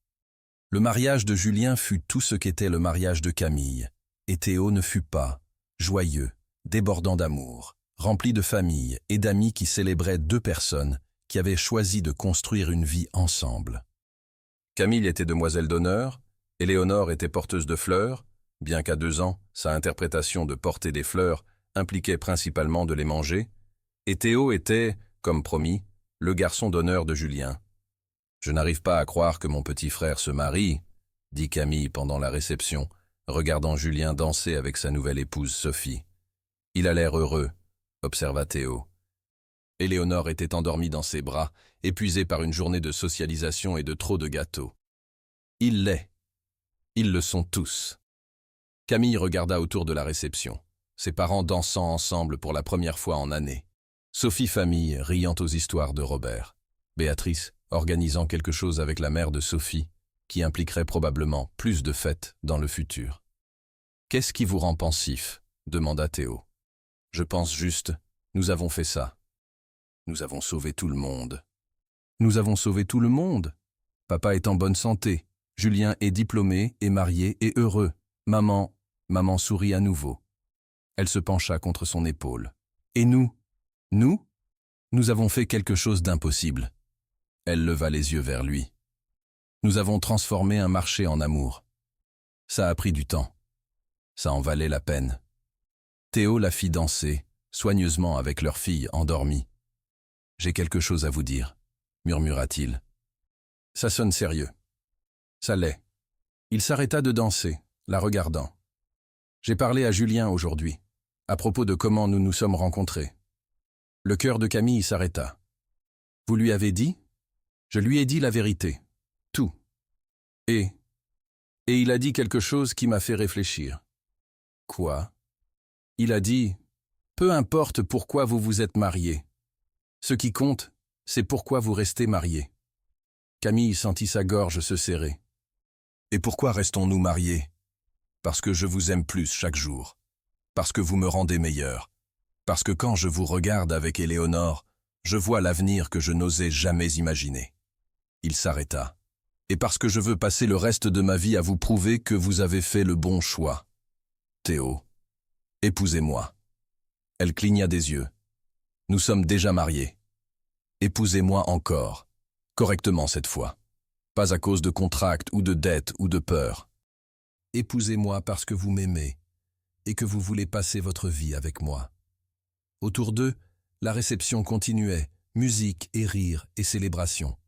Le mariage de Julien fut tout ce qu'était le mariage de Camille, et Théo ne fut pas joyeux, débordant d'amour, rempli de famille et d'amis qui célébraient 2 personnes qui avaient choisi de construire une vie ensemble. Camille était demoiselle d'honneur, Éléonore était porteuse de fleurs, bien qu'à 2 ans, sa interprétation de porter des fleurs impliquait principalement de les manger, et Théo était, comme promis, le garçon d'honneur de Julien. « Je n'arrive pas à croire que mon petit frère se marie, » dit Camille pendant la réception, regardant Julien danser avec sa nouvelle épouse Sophie. « Il a l'air heureux, » observa Théo. Éléonore était endormie dans ses bras, épuisée par une journée de socialisation et de trop de gâteaux. « Il l'est. Ils le sont tous. » Camille regarda autour de la réception, ses parents dansant ensemble pour la première fois en années. Sophie famille riant aux histoires de Robert. Béatrice organisant quelque chose avec la mère de Sophie, qui impliquerait probablement plus de fêtes dans le futur. « Qu'est-ce qui vous rend pensif ?» demanda Théo. « Je pense juste, nous avons fait ça. Nous avons sauvé tout le monde. »« Nous avons sauvé tout le monde. Papa est en bonne santé. Julien est diplômé, est marié et heureux. Maman sourit à nouveau. » Elle se pencha contre son épaule. « Et nous? Nous? Nous avons fait quelque chose d'impossible. » Elle leva les yeux vers lui. « Nous avons transformé un marché en amour. Ça a pris du temps. Ça en valait la peine. » Théo la fit danser, soigneusement avec leur fille endormie. « J'ai quelque chose à vous dire, » murmura-t-il. « Ça sonne sérieux. » Ça l'est. Il s'arrêta de danser, la regardant. « J'ai parlé à Julien aujourd'hui, à propos de comment nous nous sommes rencontrés. » Le cœur de Camille s'arrêta. « Vous lui avez dit ?» Je lui ai dit la vérité. Tout. Et il a dit quelque chose qui m'a fait réfléchir. Quoi? Il a dit, peu importe pourquoi vous vous êtes mariés. Ce qui compte, c'est pourquoi vous restez mariés. Camille sentit sa gorge se serrer. Et pourquoi restons-nous mariés? Parce que je vous aime plus chaque jour. Parce que vous me rendez meilleur. Parce que quand je vous regarde avec Éléonore, je vois l'avenir que je n'osais jamais imaginer. Il s'arrêta. Et parce que je veux passer le reste de ma vie à vous prouver que vous avez fait le bon choix. Théo, épousez-moi. Elle cligna des yeux. Nous sommes déjà mariés. Épousez-moi encore. Correctement cette fois. Pas à cause de contracts ou de dettes ou de peur. Épousez-moi parce que vous m'aimez et que vous voulez passer votre vie avec moi. Autour d'eux, la réception continuait, musique et rire et célébration.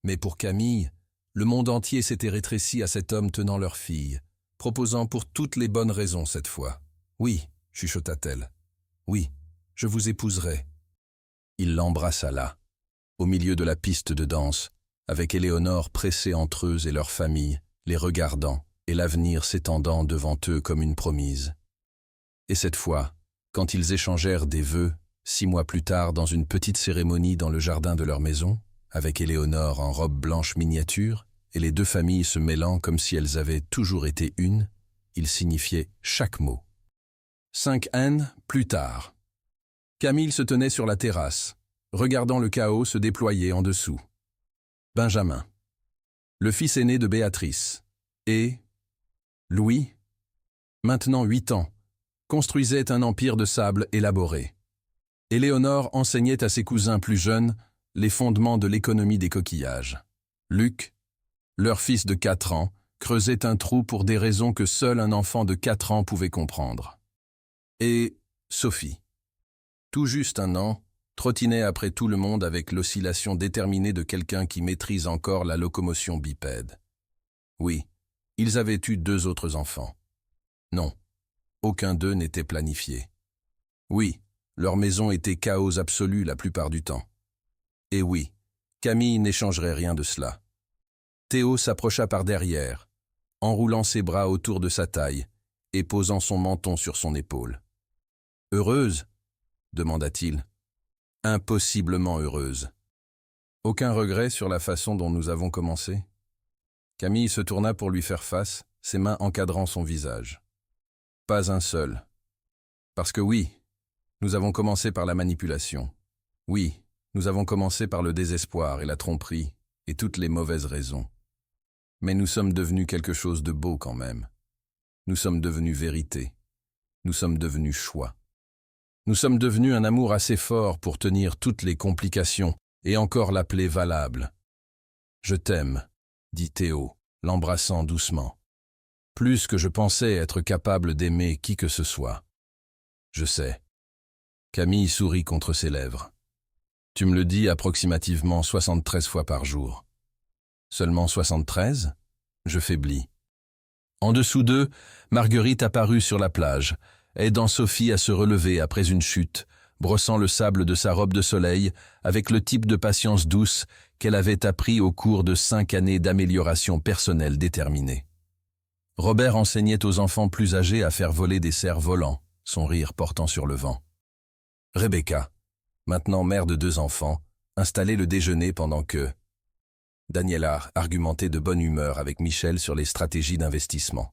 Mais pour Camille, le monde entier s'était rétréci à cet homme tenant leur fille, proposant pour toutes les bonnes raisons cette fois. « Oui, » chuchota-t-elle. « Oui, je vous épouserai. » Il l'embrassa là, au milieu de la piste de danse, avec Éléonore pressée entre eux et leur famille, les regardant et l'avenir s'étendant devant eux comme une promise. Et cette fois, quand ils échangèrent des vœux, 6 mois plus tard dans une petite cérémonie dans le jardin de leur maison, avec Éléonore en robe blanche miniature et les deux familles se mêlant comme si elles avaient toujours été une, ils signifiaient chaque mot. 5 N plus tard. Camille se tenait sur la terrasse, regardant le chaos se déployer en dessous. Benjamin, le fils aîné de Béatrice, et Louis, maintenant 8 ans, construisait un empire de sable élaboré. Éléonore enseignait à ses cousins plus jeunes les fondements de l'économie des coquillages. Luc, leur fils de 4 ans, creusait un trou pour des raisons que seul un enfant de 4 ans pouvait comprendre. Et Sophie, tout juste 1 an, trottinait après tout le monde avec l'oscillation déterminée de quelqu'un qui maîtrise encore la locomotion bipède. Oui, ils avaient eu 2 autres enfants. Non, aucun d'eux n'était planifié. Oui, leur maison était chaos absolu la plupart du temps. Et oui, Camille n'échangerait rien de cela. Théo s'approcha par derrière, enroulant ses bras autour de sa taille et posant son menton sur son épaule. « Heureuse ?» demanda-t-il. « Impossiblement heureuse. Aucun regret sur la façon dont nous avons commencé ?» Camille se tourna pour lui faire face, ses mains encadrant son visage. « Pas un seul. Parce que oui, nous avons commencé par la manipulation. Oui, nous avons commencé par le désespoir et la tromperie et toutes les mauvaises raisons. Mais nous sommes devenus quelque chose de beau quand même. Nous sommes devenus vérité. Nous sommes devenus choix. Nous sommes devenus un amour assez fort pour tenir toutes les complications et encore l'appeler valable. « Je t'aime », dit Théo, l'embrassant doucement. « Plus que je pensais être capable d'aimer qui que ce soit. »« Je sais. » Camille sourit contre ses lèvres. « Tu me le dis approximativement 73 fois par jour. »« Seulement 73 ?» Je faiblis. En dessous d'eux, Marguerite apparut sur la plage, aidant Sophie à se relever après une chute, brossant le sable de sa robe de soleil avec le type de patience douce qu'elle avait appris au cours de 5 années d'amélioration personnelle déterminée. Robert enseignait aux enfants plus âgés à faire voler des cerfs-volants, son rire portant sur le vent. Rebecca, maintenant mère de 2 enfants, installait le déjeuner pendant que Daniela argumentait de bonne humeur avec Michel sur les stratégies d'investissement.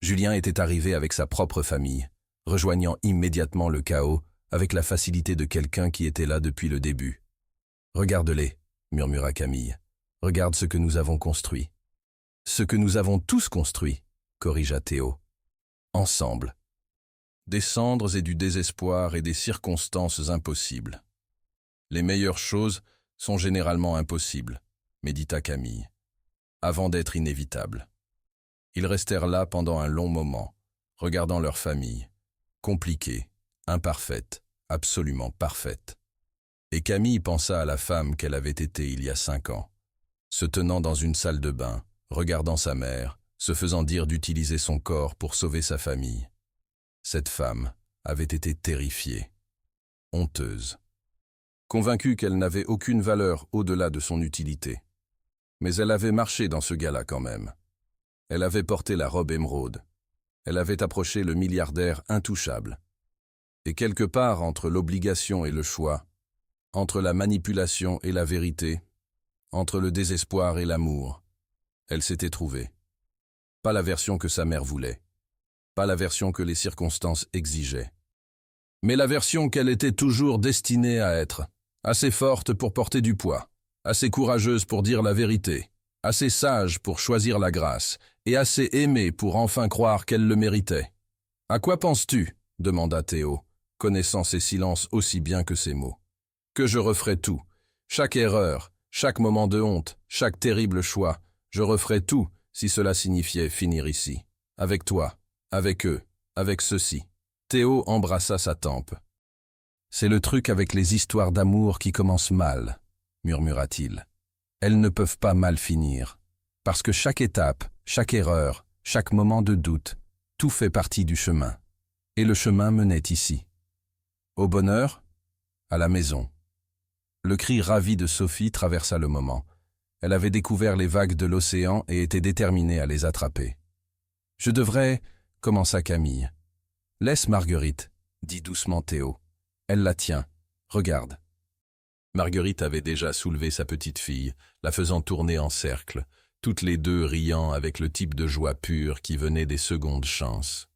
Julien était arrivé avec sa propre famille, rejoignant immédiatement le chaos avec la facilité de quelqu'un qui était là depuis le début. « Regarde-les » murmura Camille. « Regarde ce que nous avons construit. »« Ce que nous avons tous construit » corrigea Théo. « Ensemble. » Des cendres et du désespoir et des circonstances impossibles. Les meilleures choses sont généralement impossibles, médita Camille, avant d'être inévitables. Ils restèrent là pendant un long moment, regardant leur famille, compliquée, imparfaite, absolument parfaite. Et Camille pensa à la femme qu'elle avait été il y a 5 ans, se tenant dans une salle de bain, regardant sa mère, se faisant dire d'utiliser son corps pour sauver sa famille. Cette femme avait été terrifiée, honteuse, convaincue qu'elle n'avait aucune valeur au-delà de son utilité. Mais elle avait marché dans ce gala quand même. Elle avait porté la robe émeraude. Elle avait approché le milliardaire intouchable. Et quelque part entre l'obligation et le choix, entre la manipulation et la vérité, entre le désespoir et l'amour, elle s'était trouvée. Pas la version que sa mère voulait, pas la version que les circonstances exigeaient, mais la version qu'elle était toujours destinée à être, assez forte pour porter du poids, assez courageuse pour dire la vérité, assez sage pour choisir la grâce, et assez aimée pour enfin croire qu'elle le méritait. « À quoi penses-tu » demanda Théo, connaissant ses silences aussi bien que ses mots. « Que je referai tout, chaque erreur, chaque moment de honte, chaque terrible choix, je referai tout si cela signifiait finir ici, avec toi, avec eux, avec ceux-ci. » Théo embrassa sa tempe. « C'est le truc avec les histoires d'amour qui commencent mal, » murmura-t-il. « Elles ne peuvent pas mal finir, parce que chaque étape, chaque erreur, chaque moment de doute, tout fait partie du chemin. Et le chemin menait ici. Au bonheur, à la maison. » Le cri ravi de Sophie traversa le moment. Elle avait découvert les vagues de l'océan et était déterminée à les attraper. « Je devrais... » commença Camille. « Laisse Marguerite, » dit doucement Théo. « Elle la tient. Regarde. » Marguerite avait déjà soulevé sa petite fille, la faisant tourner en cercle, toutes les deux riant avec le type de joie pure qui venait des secondes chances.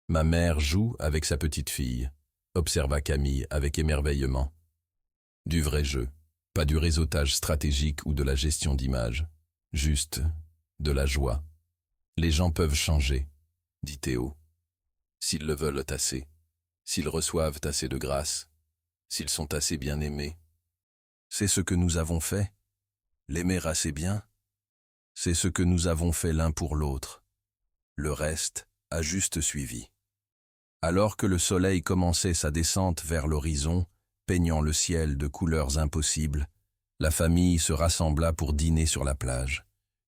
Ma mère joue avec sa petite fille, observa Camille avec émerveillement. Du vrai jeu, pas du réseautage stratégique ou de la gestion d'image, juste de la joie. Les gens peuvent changer, dit Théo, s'ils le veulent assez, s'ils reçoivent assez de grâce, s'ils sont assez bien aimés. C'est ce que nous avons fait, l'aimer assez bien. C'est ce que nous avons fait l'un pour l'autre. Le reste a juste suivi. Alors que le soleil commençait sa descente vers l'horizon, peignant le ciel de couleurs impossibles, la famille se rassembla pour dîner sur la plage.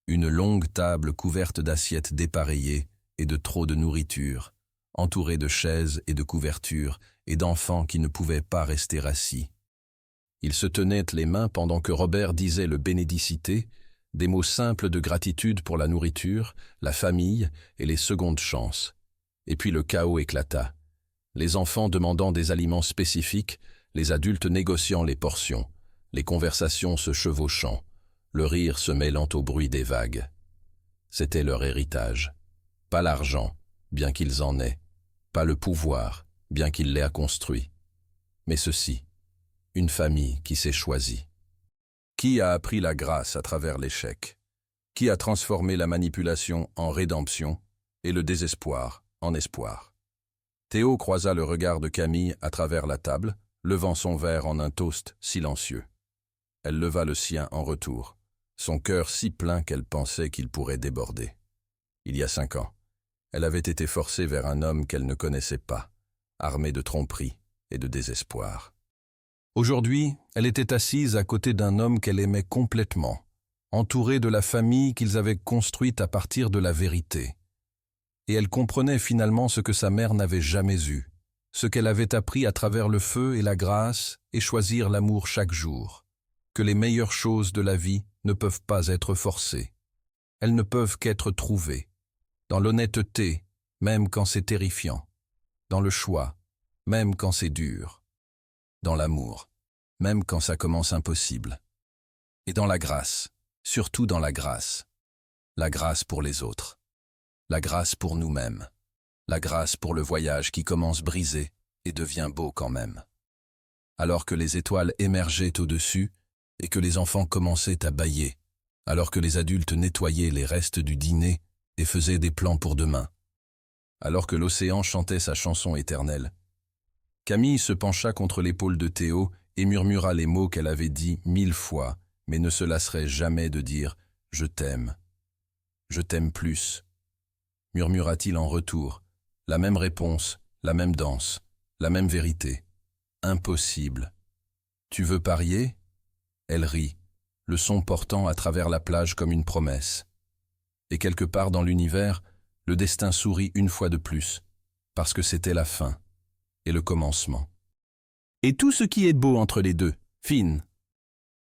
Une longue table couverte d'assiettes dépareillées et de trop de nourriture, entourée de chaises et de couvertures et d'enfants qui ne pouvaient pas rester assis. Ils se tenaient les mains pendant que Robert disait le Bénédicité, des mots simples de gratitude pour la nourriture, la famille et les secondes chances. Et puis le chaos éclata. Les enfants demandant des aliments spécifiques, les adultes négociant les portions, les conversations se chevauchant, le rire se mêlant au bruit des vagues. C'était leur héritage. Pas l'argent, bien qu'ils en aient, pas le pouvoir, bien qu'ils l'aient construit, mais ceci, une famille qui s'est choisie. Qui a appris la grâce à travers l'échec? Qui a transformé la manipulation en rédemption et le désespoir en espoir? Théo croisa le regard de Camille à travers la table, levant son verre en un toast silencieux. Elle leva le sien en retour, son cœur si plein qu'elle pensait qu'il pourrait déborder. Il y a 5 ans, elle avait été forcée vers un homme qu'elle ne connaissait pas, armé de tromperie et de désespoir. Aujourd'hui, elle était assise à côté d'un homme qu'elle aimait complètement, entourée de la famille qu'ils avaient construite à partir de la vérité. Et elle comprenait finalement ce que sa mère n'avait jamais eu, ce qu'elle avait appris à travers le feu et la grâce et choisir l'amour chaque jour, que les meilleures choses de la vie ne peuvent pas être forcées. Elles ne peuvent qu'être trouvées, dans l'honnêteté, même quand c'est terrifiant, dans le choix, même quand c'est dur, dans l'amour, même quand ça commence impossible, et dans la grâce, surtout dans la grâce pour les autres, la grâce pour nous-mêmes, la grâce pour le voyage qui commence brisé et devient beau quand même. Alors que les étoiles émergeaient au-dessus et que les enfants commençaient à bâiller, alors que les adultes nettoyaient les restes du dîner et faisaient des plans pour demain, alors que l'océan chantait sa chanson éternelle, Camille se pencha contre l'épaule de Théo et murmura les mots qu'elle avait dits 1000 fois, mais ne se lasserait jamais de dire « Je t'aime plus », murmura-t-il en retour, la même réponse, la même danse, la même vérité. Impossible. Tu veux parier? Elle rit, le son portant à travers la plage comme une promesse. Et quelque part dans l'univers, le destin sourit une fois de plus, parce que c'était la fin et le commencement. Et tout ce qui est beau entre les deux, Finn,